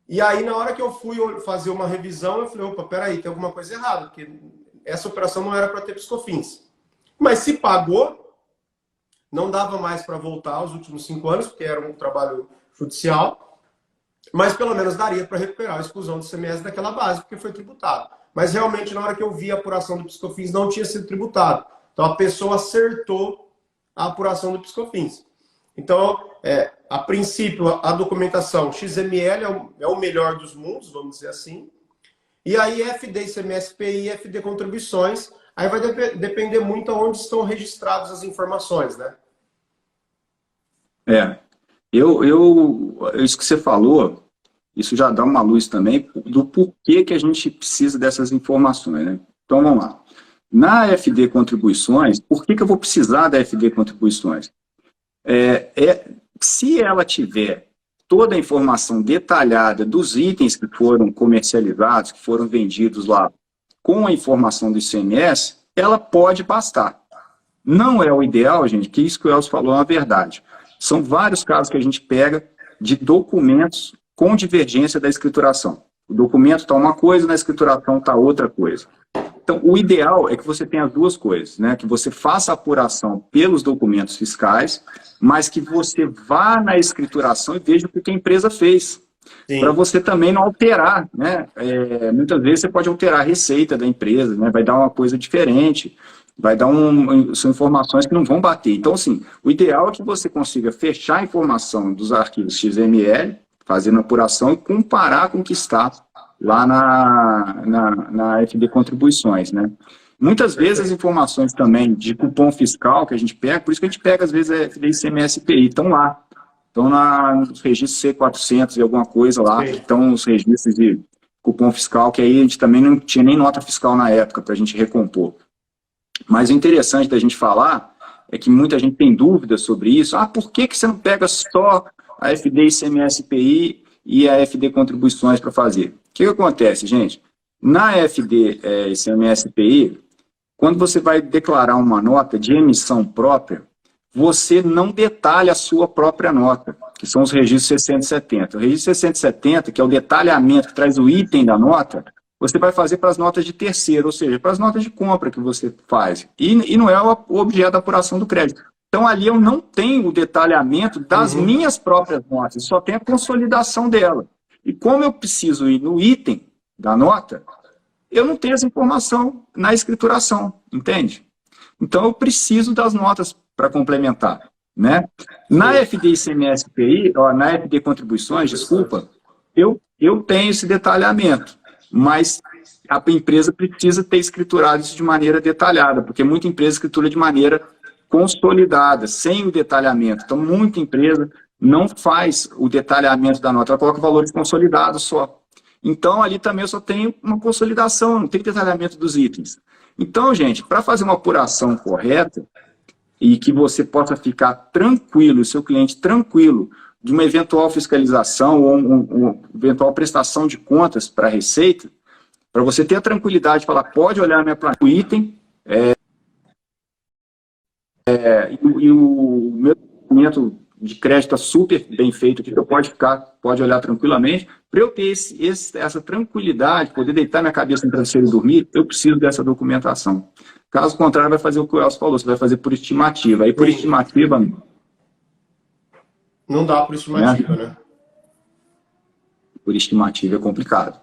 E aí, na hora que eu fui fazer uma revisão, eu falei, opa, peraí, tem alguma coisa errada, porque essa operação não era para ter PIS/COFINS. Mas se pagou, não dava mais para voltar aos últimos 5 anos, porque era um trabalho judicial, mas pelo menos daria para recuperar a exclusão do ICMS daquela base, porque foi tributado. Mas realmente, na hora que eu vi a apuração do PIS/COFINS, não tinha sido tributado. Então, a pessoa acertou a apuração do PIS/COFINS. Então, a princípio, a documentação XML é o melhor dos mundos, vamos dizer assim. E aí, FD, ICMS/PI, FD contribuições, aí vai depender muito aonde estão registradas as informações, né? Isso que você falou, isso já dá uma luz também do porquê que a gente precisa dessas informações, né? Então, vamos lá. Na FD contribuições, por que eu vou precisar da FD contribuições? Se ela tiver toda a informação detalhada dos itens que foram comercializados, que foram vendidos lá com a informação do ICMS, ela pode bastar. Não é o ideal, gente, que isso que o Elcio falou é uma verdade. São vários casos que a gente pega de documentos com divergência da escrituração. O documento está uma coisa, na escrituração está outra coisa. Então, o ideal é que você tenha as duas coisas, né? Que você faça a apuração pelos documentos fiscais, mas que você vá na escrituração e veja o que a empresa fez. Para você também não alterar, né? Muitas vezes você pode alterar a receita da empresa, né? Vai dar uma coisa diferente, vai dar são informações que não vão bater. Então, assim, o ideal é que você consiga fechar a informação dos arquivos XML, fazendo a apuração e comparar com o que está lá na FD Contribuições, né? Muitas vezes as informações também de cupom fiscal que a gente pega, por isso que a gente pega às vezes a FD ICMS PI, estão lá. Estão nos registros C400 e alguma coisa lá, estão os registros de cupom fiscal, que aí a gente também não tinha nem nota fiscal na época para a gente recompor. Mas o interessante da gente falar é que muita gente tem dúvidas sobre isso. Ah, por que você não pega só a FD ICMS PI e a FD Contribuições para fazer? O que acontece, gente? Na FD ICMS PI, quando você vai declarar uma nota de emissão própria, você não detalha a sua própria nota, que são os registros 670. O registro 670, que é o detalhamento que traz o item da nota, você vai fazer para as notas de terceiro, ou seja, para as notas de compra que você faz. E não é o objeto da apuração do crédito. Então, ali eu não tenho o detalhamento das minhas próprias notas, só tenho a consolidação dela. E como eu preciso ir no item da nota, eu não tenho essa informação na escrituração, entende? Então, eu preciso das notas para complementar, né? Na FD ICMS PI, na FD Contribuições, desculpa, eu tenho esse detalhamento, mas a empresa precisa ter escriturado isso de maneira detalhada, porque muita empresa escritura de maneira consolidada, sem o detalhamento. Então, muita empresa não faz o detalhamento da nota, ela coloca valores consolidados só. Então, ali também eu só tenho uma consolidação, não tem detalhamento dos itens. Então, gente, para fazer uma apuração correta, e que você possa ficar tranquilo, o seu cliente tranquilo, de uma eventual fiscalização ou uma eventual prestação de contas para a Receita, para você ter a tranquilidade de falar, pode olhar a minha planilha, o item, e o meu documento de crédito está super bem feito aqui, pode olhar tranquilamente. Para eu ter essa tranquilidade, poder deitar minha cabeça no travesseiro e dormir, eu preciso dessa documentação. Caso contrário, vai fazer o que o Elcio falou, você vai fazer por estimativa. Aí por estimativa... Não dá por estimativa, né? Por estimativa é complicado.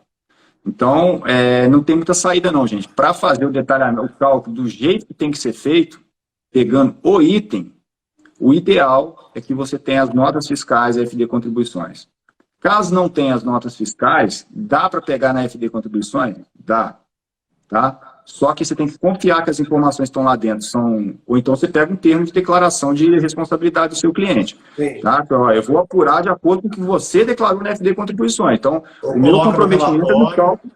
Então, não tem muita saída não, gente. Para fazer o detalhamento, o cálculo do jeito que tem que ser feito, pegando o item, o ideal é que você tenha as notas fiscais e FD Contribuições. Caso não tenha as notas fiscais, dá para pegar na FD Contribuições? Dá. Tá? Só que você tem que confiar que as informações estão lá dentro. Ou então você pega um termo de declaração de responsabilidade do seu cliente. Tá? Então, eu vou apurar de acordo com o que você declarou na FD Contribuições. Então, o meu comprometimento é no cálculo.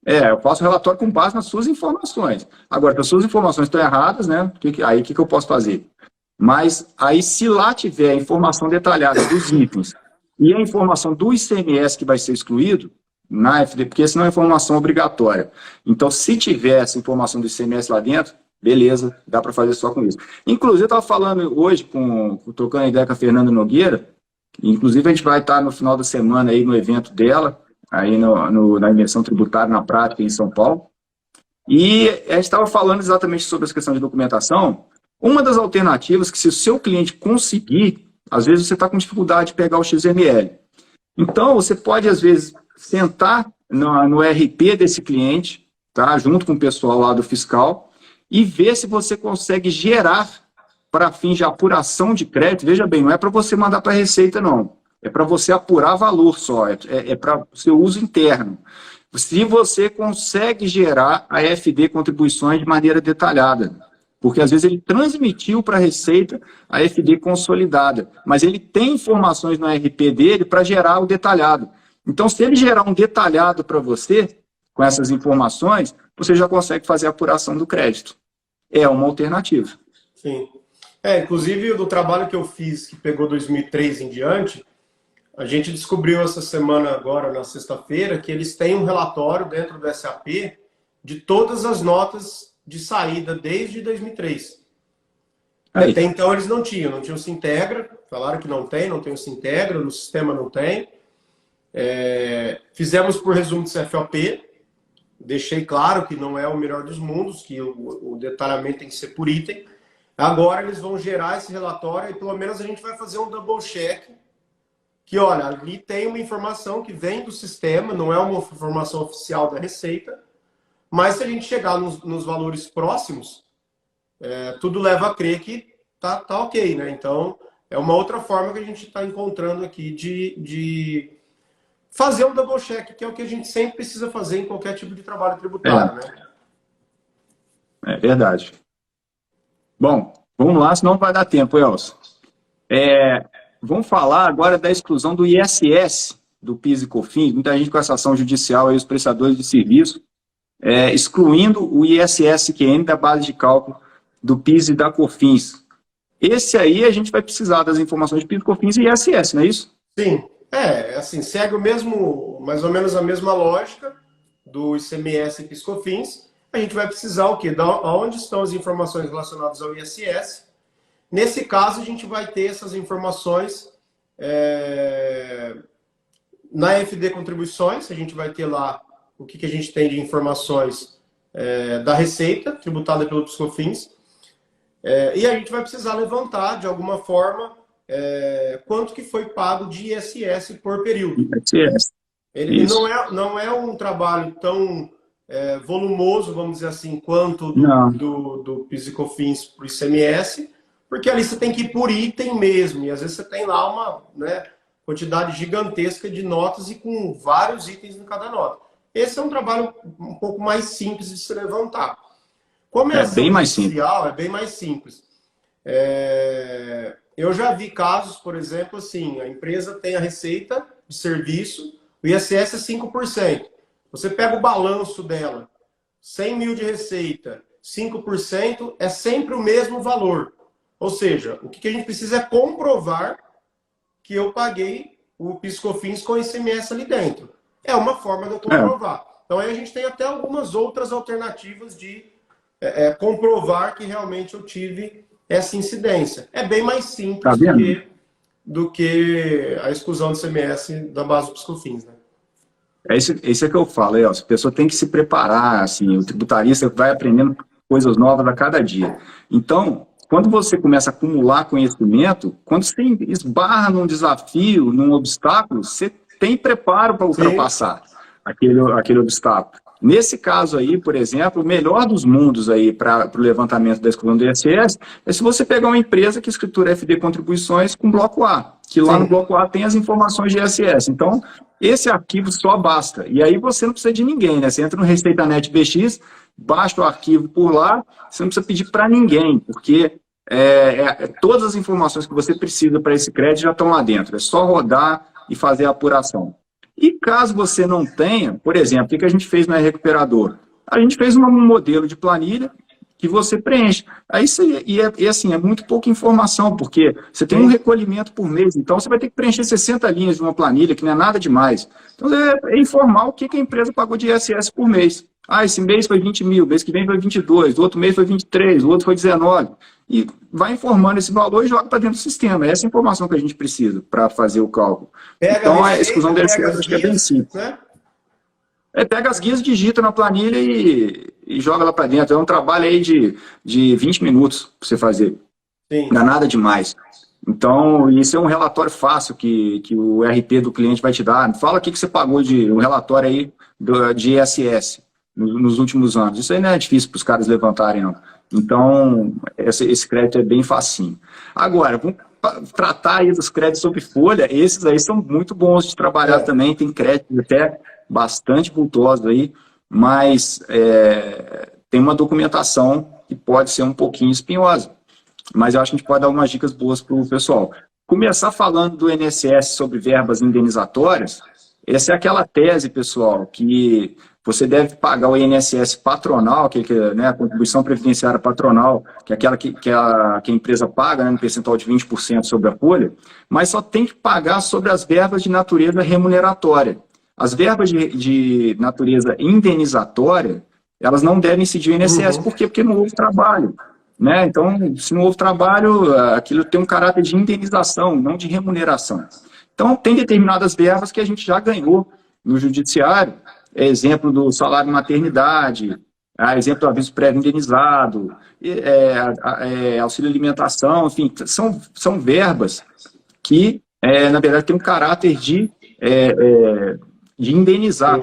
Eu faço relatório com base nas suas informações. Agora, se as suas informações estão erradas, né? Aí o que eu posso fazer? Mas aí, se lá tiver a informação detalhada dos itens e a informação do ICMS que vai ser excluído, na FD, porque senão é informação obrigatória. Então, se tiver essa informação do ICMS lá dentro, beleza, dá para fazer só com isso. Inclusive, eu estava falando hoje, trocando ideia com a Fernanda Nogueira, inclusive a gente vai estar no final da semana aí no evento dela, aí na imersão tributária na prática em São Paulo, e a gente estava falando exatamente sobre essa questão de documentação. Uma das alternativas que se o seu cliente conseguir, às vezes você está com dificuldade de pegar o XML. Então, você pode, às vezes, sentar no RP desse cliente, tá, junto com o pessoal lá do fiscal, e ver se você consegue gerar para fins de apuração de crédito. Veja bem, não é para você mandar para a Receita, não. É para você apurar valor só, é para o seu uso interno. Se você consegue gerar a FD Contribuições de maneira detalhada, porque às vezes ele transmitiu para a Receita a FD consolidada, mas ele tem informações no RP dele para gerar o detalhado. Então, se ele gerar um detalhado para você, com essas informações, você já consegue fazer a apuração do crédito. É uma alternativa. Sim. Inclusive, do trabalho que eu fiz, que pegou 2003 em diante, a gente descobriu essa semana agora, na sexta-feira, que eles têm um relatório dentro do SAP de todas as notas de saída desde 2003. Aí. Até então eles não tinham o Sintegra, falaram que não tem o Sintegra, no sistema não tem. Fizemos por resumo de CFOP, deixei claro que não é o melhor dos mundos, que o detalhamento tem que ser por item. Agora eles vão gerar esse relatório e pelo menos a gente vai fazer um double check, que olha, ali tem uma informação que vem do sistema, não é uma informação oficial da Receita, mas se a gente chegar nos valores próximos, tudo leva a crer que tá ok, né? Então, é uma outra forma que a gente está encontrando aqui de fazer um double check, que é o que a gente sempre precisa fazer em qualquer tipo de trabalho tributário, né? É verdade. Bom, vamos lá, senão não vai dar tempo, Elcio. Vamos falar agora da exclusão do ISS, do PIS e COFINS. Muita gente com essa ação judicial, aí, os prestadores de serviço, excluindo o ISS-QN da base de cálculo do PIS e da COFINS. Esse aí a gente vai precisar das informações de PIS, COFINS e ISS, não é isso? Sim, assim, segue mais ou menos a mesma lógica do ICMS e PIS, COFINS. A gente vai precisar o quê? Onde estão as informações relacionadas ao ISS. Nesse caso, a gente vai ter essas informações na FD Contribuições. A gente vai ter lá o que a gente tem de informações da Receita, tributada pelo PIS/COFINS. E a gente vai precisar levantar, de alguma forma, quanto que foi pago de ISS por período. ISS. Ele não é um trabalho tão volumoso, vamos dizer assim, quanto do PIS e COFINS para o ICMS, porque ali você tem que ir por item mesmo, e às vezes você tem lá uma quantidade gigantesca de notas e com vários itens em cada nota. Esse é um trabalho um pouco mais simples de se levantar. Como é bem mais simples. É bem mais simples. Eu já vi casos, por exemplo, assim, a empresa tem a receita de serviço, o ISS é 5%. Você pega o balanço dela, 100 mil de receita, 5%, é sempre o mesmo valor. Ou seja, o que a gente precisa é comprovar que eu paguei o PIS/COFINS com ICMS ali dentro. É uma forma de eu comprovar. Então aí a gente tem até algumas outras alternativas de comprovar que realmente eu tive essa incidência. É bem mais simples do que a exclusão do ICMS da base do PIS/COFINS, né? Esse é que eu falo, Elcio. A pessoa tem que se preparar, assim, o tributarista vai aprendendo coisas novas a cada dia. Então, quando você começa a acumular conhecimento, quando você esbarra num desafio, num obstáculo, você tem preparo para ultrapassar aquele obstáculo. Nesse caso aí, por exemplo, o melhor dos mundos aí para o levantamento da exclusão do ISS é se você pegar uma empresa que escritura FD Contribuições com bloco A, que lá no bloco A tem as informações de ISS. Então, esse arquivo só basta. E aí você não precisa de ninguém, né? Você entra no ReceitaNet BX, baixa o arquivo por lá, você não precisa pedir para ninguém, porque todas as informações que você precisa para esse crédito já estão lá dentro. É só rodar e fazer a apuração. E caso você não tenha, por exemplo, o que a gente fez no recuperador? A gente fez um modelo de planilha que você preenche. Aí assim, é muito pouca informação, porque você tem um recolhimento por mês, então você vai ter que preencher 60 linhas de uma planilha, que não é nada demais. Então é informar o que a empresa pagou de ISS por mês. Esse mês foi 20 mil, mês que vem foi 22, o outro mês foi 23, o outro foi 19. E vai informando esse valor e joga para dentro do sistema. Essa é a informação que a gente precisa para fazer o cálculo. Então, a exclusão da ISS acho que é bem simples. Né? Pega as guias, digita na planilha e joga lá para dentro. É um trabalho aí de 20 minutos para você fazer. Sim. Não é nada demais. Então, isso é um relatório fácil que o RP do cliente vai te dar. Fala o que você pagou um relatório aí de ISS nos últimos anos. Isso aí não é difícil para os caras levantarem, não. Então, esse crédito é bem facinho. Agora, vamos tratar aí dos créditos sob folha. Esses aí são muito bons de trabalhar também. Tem créditos até bastante vultosos aí, mas tem uma documentação que pode ser um pouquinho espinhosa. Mas eu acho que a gente pode dar umas dicas boas para o pessoal. Começar falando do INSS sobre verbas indenizatórias. Essa é aquela tese, pessoal, que você deve pagar o INSS patronal, que é a contribuição previdenciária patronal, que é aquela que a empresa paga, no percentual de 20% sobre a folha, mas só tem que pagar sobre as verbas de natureza remuneratória. As verbas de natureza indenizatória, elas não devem incidir o INSS. Por quê? Porque não houve trabalho. Né? Então, se não houve trabalho, aquilo tem um caráter de indenização, não de remuneração. Então, tem determinadas verbas que a gente já ganhou no judiciário, exemplo do salário maternidade, exemplo do aviso prévio indenizado, auxílio alimentação, enfim, são verbas que, na verdade, tem um caráter de indenizar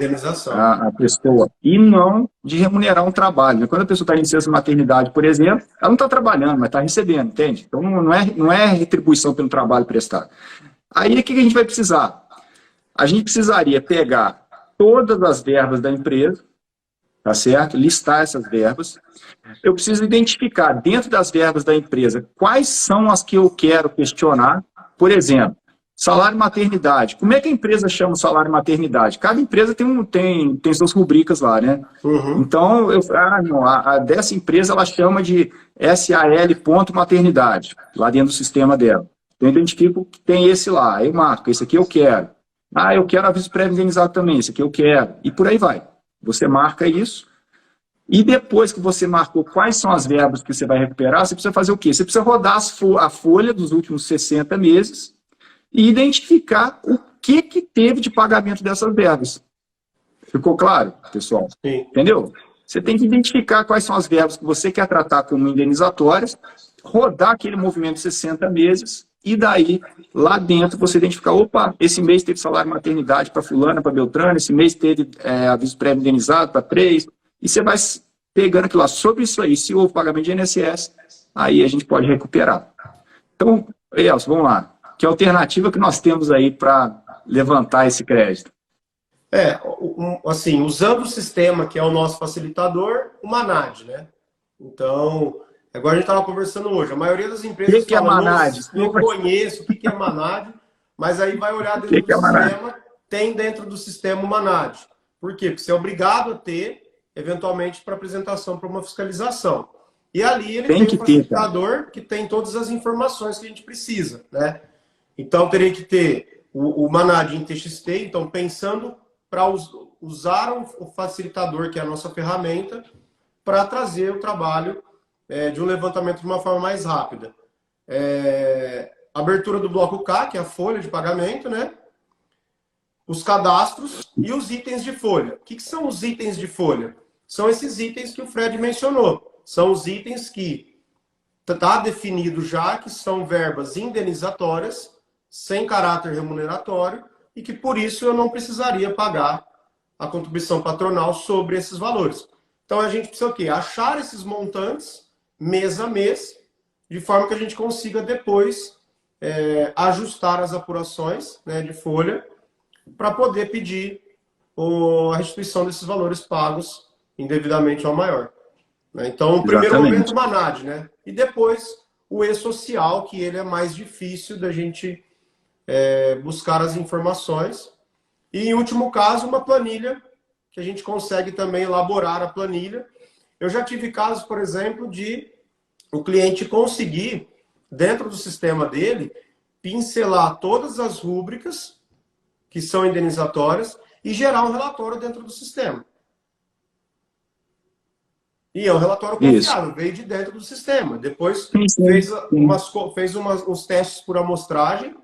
a pessoa e não de remunerar um trabalho. Quando a pessoa está em licença maternidade, por exemplo, ela não está trabalhando, mas está recebendo, entende? Então, não é retribuição pelo trabalho prestado. Aí, o que a gente vai precisar? A gente precisaria pegar todas as verbas da empresa, tá certo? Listar essas verbas. Eu preciso identificar dentro das verbas da empresa quais são as que eu quero questionar. Por exemplo, salário maternidade. Como é que a empresa chama o salário maternidade? Cada empresa tem suas rubricas lá, né? Então, dessa empresa ela chama de SAL.maternidade, lá dentro do sistema dela. Então, eu identifico que tem esse lá. Eu marco, esse aqui eu quero. Eu quero aviso prévio indenizado também, esse aqui eu quero. E por aí vai. Você marca isso. E depois que você marcou quais são as verbas que você vai recuperar, você precisa fazer o quê? Você precisa rodar a folha dos últimos 60 meses e identificar o que teve de pagamento dessas verbas. Ficou claro, pessoal? Sim. Entendeu? Você tem que identificar quais são as verbas que você quer tratar como indenizatórias, rodar aquele movimento de 60 meses e daí, lá dentro, você identificar, opa, esse mês teve salário maternidade para fulana, para Beltrana, esse mês teve aviso prévio indenizado para 3, e você vai pegando aquilo lá. Sobre isso aí, se houve pagamento de INSS, aí a gente pode recuperar. Então, Elcio, vamos lá. Que alternativa que nós temos aí para levantar esse crédito? Assim, usando o sistema que é o nosso facilitador, o Manad, né? Então, agora a gente estava conversando hoje, a maioria das empresas que é Manad? Não conheço o que é Manad, mas aí vai olhar dentro do sistema, tem dentro do sistema o Manad. Por quê? Porque você é obrigado a ter, eventualmente, para apresentação para uma fiscalização. E ali ele tem um facilitador que tem todas as informações que a gente precisa, né? Então, teria que ter o Manad em TXT, então, pensando para usar o facilitador, que é a nossa ferramenta, para trazer o trabalho de um levantamento de uma forma mais rápida. Abertura do bloco K, que é a folha de pagamento, né? Os cadastros e os itens de folha. O que são os itens de folha? São esses itens que o Fred mencionou. São os itens que está definido já que são verbas indenizatórias, sem caráter remuneratório, e que por isso eu não precisaria pagar a contribuição patronal sobre esses valores. Então a gente precisa o quê? Achar esses montantes mês a mês, de forma que a gente consiga depois ajustar as apurações, né, de folha para poder pedir a restituição desses valores pagos indevidamente ao maior. Então, no primeiro momento, o Manad, né? E depois o E-Social, que ele é mais difícil da gente buscar as informações. E, em último caso, uma planilha, que a gente consegue também elaborar a planilha. Eu já tive casos, por exemplo, de o cliente conseguir, dentro do sistema dele, pincelar todas as rúbricas que são indenizatórias e gerar um relatório dentro do sistema. E é um relatório confiável, veio de dentro do sistema. Depois fez uns testes por amostragem,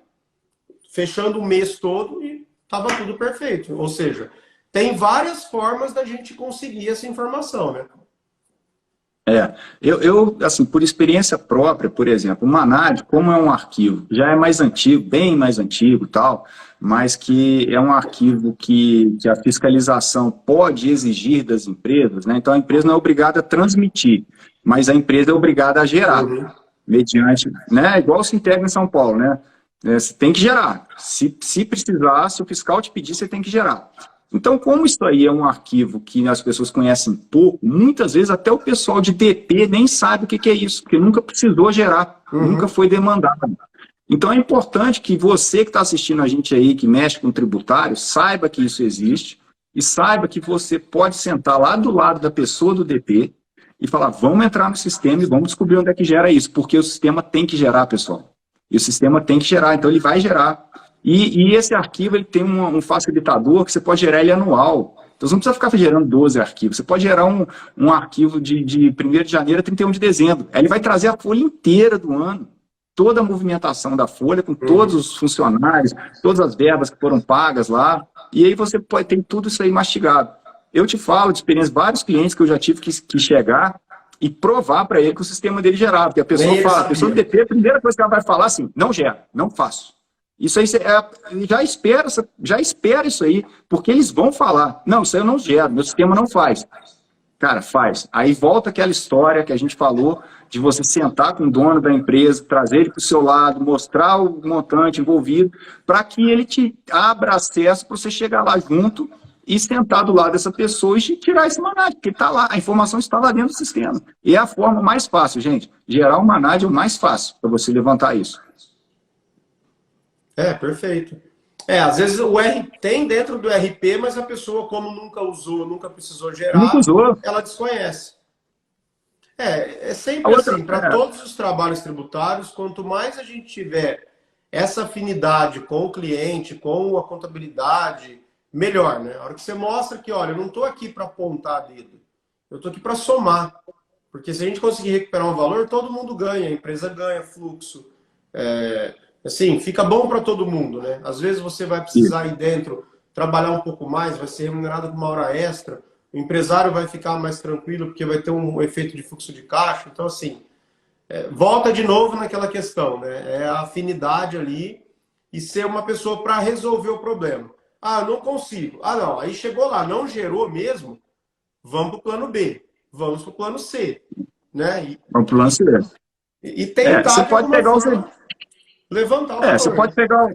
fechando o mês todo e estava tudo perfeito. Ou seja, tem várias formas da gente conseguir essa informação, né? Eu, assim, por experiência própria, por exemplo, o Manad, como é um arquivo, já é mais antigo, bem mais antigo e tal, mas que é um arquivo que a fiscalização pode exigir das empresas, né? Então a empresa não é obrigada a transmitir, mas a empresa é obrigada a gerar, mediante, né? Igual o Sinteg em São Paulo, né? Você tem que gerar. Se precisar, se o fiscal te pedir, você tem que gerar. Então, como isso aí é um arquivo que as pessoas conhecem pouco, muitas vezes até o pessoal de DP nem sabe o que é isso, porque nunca precisou gerar, nunca foi demandado. Então, é importante que você que está assistindo a gente aí, que mexe com tributário, saiba que isso existe e saiba que você pode sentar lá do lado da pessoa do DP e falar, vamos entrar no sistema e vamos descobrir onde é que gera isso, porque o sistema tem que gerar, pessoal. E o sistema tem que gerar, então ele vai gerar. E esse arquivo ele tem um facilitador que você pode gerar ele anual. Então você não precisa ficar gerando 12 arquivos. Você pode gerar um arquivo de 1º de janeiro a 31 de dezembro. Aí ele vai trazer a folha inteira do ano. Toda a movimentação da folha, com todos os funcionários, todas as verbas que foram pagas lá. E aí você pode ter tudo isso aí mastigado. Eu te falo de experiência, vários clientes que eu já tive que chegar e provar para ele que o sistema dele gerava. Porque a pessoa fala, a pessoa do DP, a primeira coisa que ela vai falar assim, não gera, não faço. Isso aí já espera isso aí, porque eles vão falar, não, isso aí eu não gero, meu sistema não faz. Cara, faz. Aí volta aquela história que a gente falou de você sentar com o dono da empresa, trazer ele para o seu lado, mostrar o montante envolvido, para que ele te abra acesso para você chegar lá junto e sentar do lado dessa pessoa e tirar esse manad, porque está lá, a informação está lá dentro do sistema. E é a forma mais fácil, gente. Gerar um manad é o mais fácil para você levantar isso. Perfeito. Às vezes o tem dentro do RP, mas a pessoa, como nunca usou, nunca precisou gerar, nunca usou. Ela desconhece. É sempre assim, para todos os trabalhos tributários, quanto mais a gente tiver essa afinidade com o cliente, com a contabilidade, melhor, né? A hora que você mostra que, olha, eu não estou aqui para apontar dedo, eu estou aqui para somar. Porque se a gente conseguir recuperar um valor, todo mundo ganha, a empresa ganha fluxo. Assim, fica bom para todo mundo, né? Às vezes você vai precisar ir dentro, trabalhar um pouco mais, vai ser remunerado com uma hora extra, o empresário vai ficar mais tranquilo porque vai ter um efeito de fluxo de caixa. Então, assim, volta de novo naquela questão, né? É a afinidade ali e ser uma pessoa para resolver o problema. Ah, eu não consigo. Ah, não, aí chegou lá, não gerou mesmo, vamos para o plano B, vamos para o plano C, né? Vamos para o plano C. E tentar, você pode pegar levantar o valor. Você pode pegar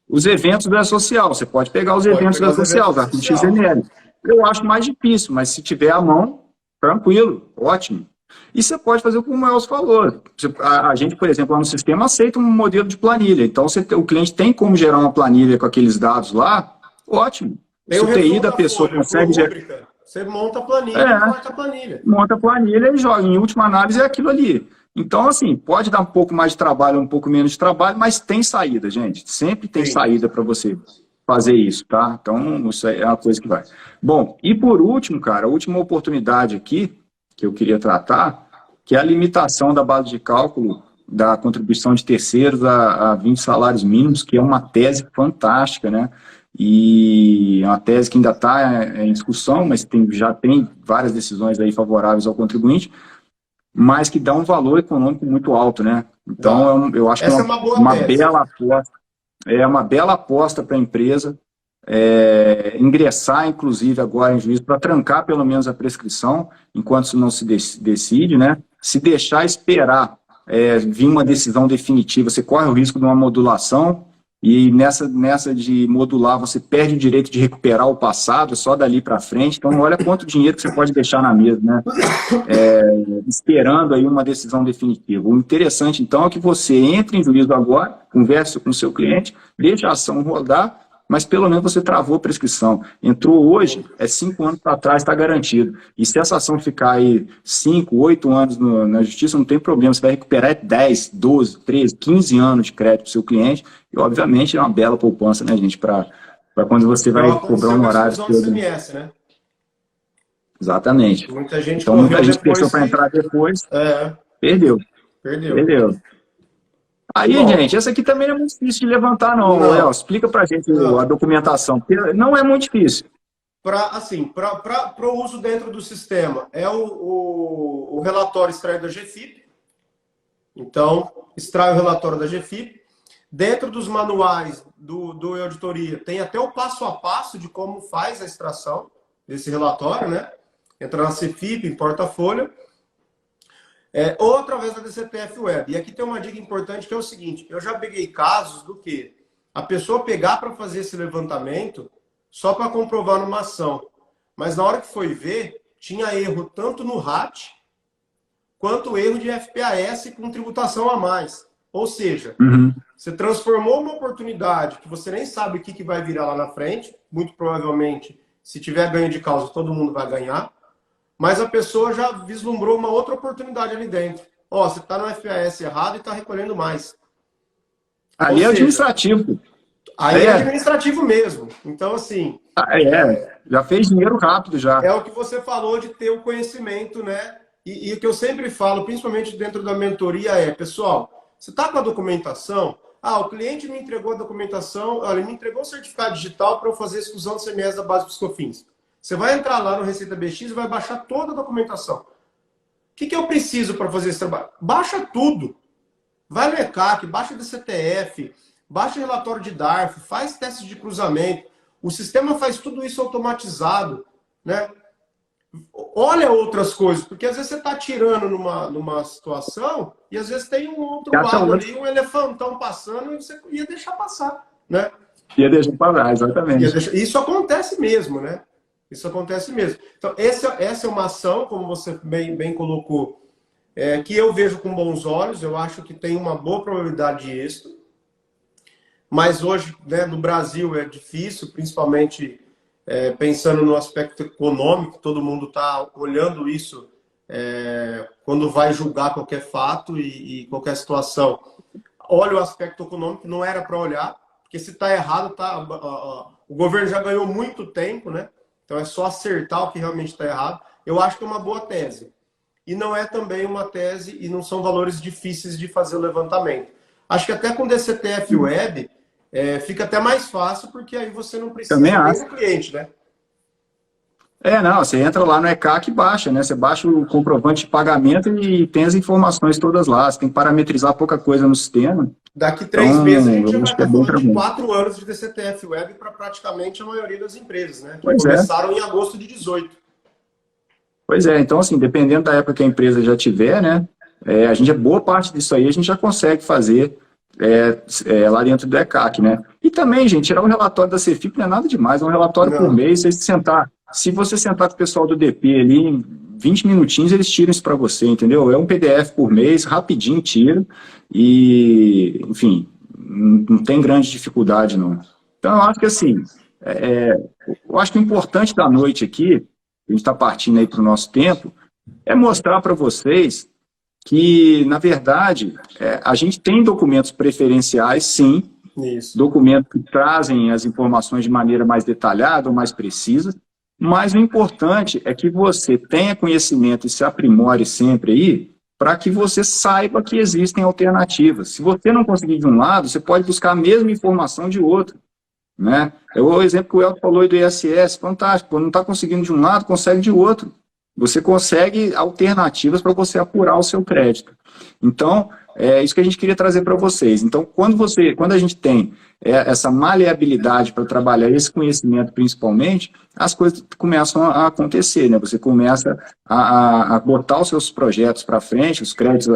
os eventos da social, você pode pegar os eventos da social, da XML. Eu acho mais difícil, mas se tiver à mão, tranquilo, ótimo. E você pode fazer como o Elcio falou. A gente, por exemplo, lá no sistema aceita um modelo de planilha. Então, o cliente tem como gerar uma planilha com aqueles dados lá, ótimo. Se o TI da pessoa consegue gerar. Você monta a planilha, corta a planilha. Monta a planilha e joga. Em última análise é aquilo ali. Então, assim, pode dar um pouco mais de trabalho, um pouco menos de trabalho, mas tem saída, gente. Sempre tem saída para você fazer isso, tá? Então, isso é uma coisa que vai. Bom, e por último, cara, a última oportunidade aqui que eu queria tratar, que é a limitação da base de cálculo da contribuição de terceiros a 20 salários mínimos, que é uma tese fantástica, né? E é uma tese que ainda está em discussão, mas já tem várias decisões aí favoráveis ao contribuinte, mas que dá um valor econômico muito alto, né? Então, eu acho que é uma bela aposta. É uma bela aposta para a empresa ingressar, inclusive, agora em juízo, para trancar pelo menos a prescrição, enquanto isso não se decide, né? Se deixar esperar vir uma decisão definitiva, você corre o risco de uma modulação, e nessa de modular, você perde o direito de recuperar o passado, só dali para frente. Então, olha quanto dinheiro que você pode deixar na mesa, né? Esperando aí uma decisão definitiva. O interessante, então, é que você entre em juízo agora, converse com o seu cliente, deixa a ação rodar, mas pelo menos você travou a prescrição. Entrou hoje, 5 anos para trás, está garantido. E se essa ação ficar aí 5, 8 anos na justiça, não tem problema, você vai recuperar 10, 12, 13, 15 anos de crédito para o seu cliente, e obviamente é uma bela poupança, né, gente, para quando você vai cobrar um horário. CMS, né? Exatamente. Muita gente então, muita gente pensou para entrar depois, perdeu. Aí, gente, essa aqui também é muito difícil de levantar, não. Léo, explica pra gente a documentação, porque não é muito difícil. Para o uso dentro do sistema, é o relatório extraído da GFIP. Então, extrai o relatório da GFIP. Dentro dos manuais do auditoria, tem até o passo a passo de como faz a extração desse relatório, né? Entra na CFIP, em portafolho. Ou através da DCTF Web. E aqui tem uma dica importante que é o seguinte, eu já peguei casos do que a pessoa pegar para fazer esse levantamento só para comprovar numa ação. Mas na hora que foi ver, tinha erro tanto no RAT, quanto erro de FPAS com tributação a mais. Ou seja, você transformou uma oportunidade que você nem sabe o que vai virar lá na frente, muito provavelmente, se tiver ganho de causa, todo mundo vai ganhar, mas a pessoa já vislumbrou uma outra oportunidade ali dentro. Você está no FAS errado e está recolhendo mais. Ali é administrativo. Aí é administrativo mesmo. Então, assim, Ah, já fez dinheiro rápido já. É o que você falou de ter o conhecimento, né? E o que eu sempre falo, principalmente dentro da mentoria, é, pessoal, você está com a documentação? Ah, o cliente me entregou a documentação, olha, ele me entregou o certificado digital para eu fazer a exclusão do CMS da base dos COFINS. Você vai entrar lá no Receita BX e vai baixar toda a documentação. O que eu preciso para fazer esse trabalho? Baixa tudo. Vai no ECAC, baixa do CTF, baixa relatório de DARF, faz testes de cruzamento. O sistema faz tudo isso automatizado, né? Olha outras coisas, porque às vezes você está tirando numa situação e às vezes tem um outro lado ali, um elefantão passando e você ia deixar passar, né? Ia deixar parar, exatamente. Isso acontece mesmo, né? Isso acontece mesmo. Então, essa é uma ação, como você bem colocou, que eu vejo com bons olhos, eu acho que tem uma boa probabilidade de êxito, mas hoje, né, no Brasil é difícil, principalmente pensando no aspecto econômico, todo mundo está olhando isso quando vai julgar qualquer fato e qualquer situação. Olha o aspecto econômico, não era para olhar, porque se está errado, o governo já ganhou muito tempo, né? Então é só acertar o que realmente está errado. Eu acho que é uma boa tese. E não é também uma tese e não são valores difíceis de fazer o levantamento. Acho que até com DCTF Web fica até mais fácil, porque aí você não precisa nem do cliente, né? Não, você entra lá no ECAC e baixa, né? Você baixa o comprovante de pagamento e tem as informações todas lá. Você tem que parametrizar pouca coisa no sistema. Daqui 3 meses a gente já vai estar falando de 4 anos de DCTF Web para praticamente a maioria das empresas, né? Que começaram em agosto de 18. Pois é, então assim, dependendo da época que a empresa já tiver, né? A gente, boa parte disso aí a gente já consegue fazer lá dentro do ECAC, né? E também, gente, tirar um relatório da Cefip não é nada demais, é um relatório por mês, se você sentar com o pessoal do DP ali, em 20 minutinhos eles tiram isso para você, entendeu? É um PDF por mês, rapidinho tira, e, enfim, não tem grande dificuldade, não. Então, eu acho que assim, eu acho que o importante da noite aqui, a gente está partindo aí para o nosso tempo, é mostrar para vocês que, na verdade, a gente tem documentos preferenciais, sim, documentos que trazem as informações de maneira mais detalhada ou mais precisa, mas o importante é que você tenha conhecimento e se aprimore sempre aí, para que você saiba que existem alternativas. Se você não conseguir de um lado, você pode buscar a mesma informação de outro, né? O exemplo que o Elton falou aí do ISS, fantástico, quando não está conseguindo de um lado, consegue de outro. Você consegue alternativas para você apurar o seu crédito. Então, é isso que a gente queria trazer para vocês. Então, quando a gente tem essa maleabilidade para trabalhar esse conhecimento principalmente, as coisas começam a acontecer, né? Você começa a botar os seus projetos para frente, os créditos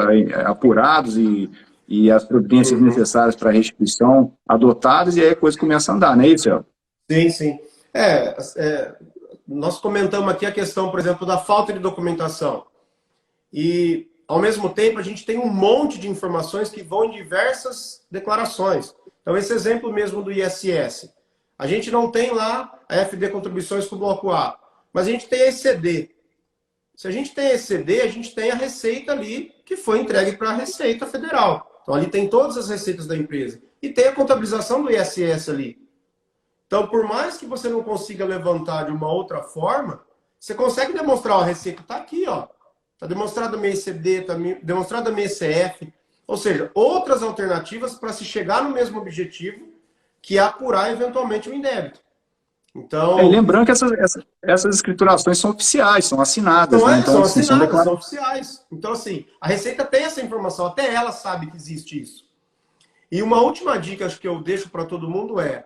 apurados e as providências necessárias para a restituição adotadas, e aí a coisa começa a andar, não é isso, Elton? Sim, sim. Nós comentamos aqui a questão, por exemplo, da falta de documentação. E, ao mesmo tempo, a gente tem um monte de informações que vão em diversas declarações. Então, esse exemplo mesmo do ISS. A gente não tem lá a FD Contribuições para o Bloco A, mas a gente tem a ECD. Se a gente tem a ECD, a gente tem a receita ali que foi entregue para a Receita Federal. Então, ali tem todas as receitas da empresa. E tem a contabilização do ISS ali. Então, por mais que você não consiga levantar de uma outra forma, você consegue demonstrar a receita. Está aqui, ó. Está demonstrado a minha ECD, está demonstrado a minha ECF. Ou seja, outras alternativas para se chegar no mesmo objetivo, que é apurar eventualmente o indébito. Então, lembrando que essas escriturações são oficiais, são assinadas. Né? Então, são assinadas, são oficiais. Então, assim, a Receita tem essa informação, até ela sabe que existe isso. E uma última dica acho que eu deixo para todo mundo é,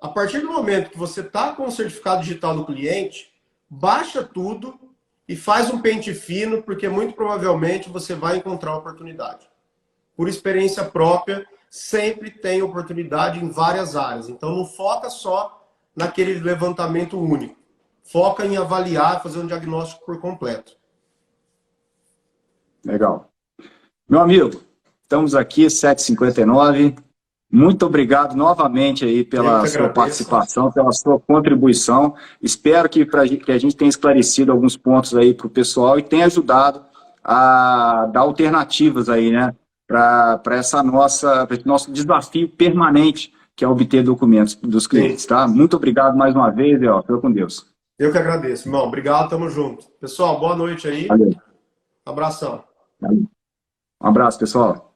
a partir do momento que você está com o certificado digital do cliente, baixa tudo e faz um pente fino, porque muito provavelmente você vai encontrar oportunidade. Por experiência própria, sempre tem oportunidade em várias áreas. Então não foca só naquele levantamento único. Foca em avaliar, fazer um diagnóstico por completo. Legal. Meu amigo, estamos aqui, 7h59. Muito obrigado novamente aí pela sua participação, pela sua contribuição. Espero que a gente tenha esclarecido alguns pontos aí para o pessoal e tenha ajudado a dar alternativas aí, né, para esse nosso desafio permanente, que é obter documentos dos clientes, tá? Muito obrigado mais uma vez e ó, fica com Deus. Eu que agradeço, irmão. Obrigado, tamo junto. Pessoal, boa noite aí. Valeu. Abração. Valeu. Um abraço, pessoal.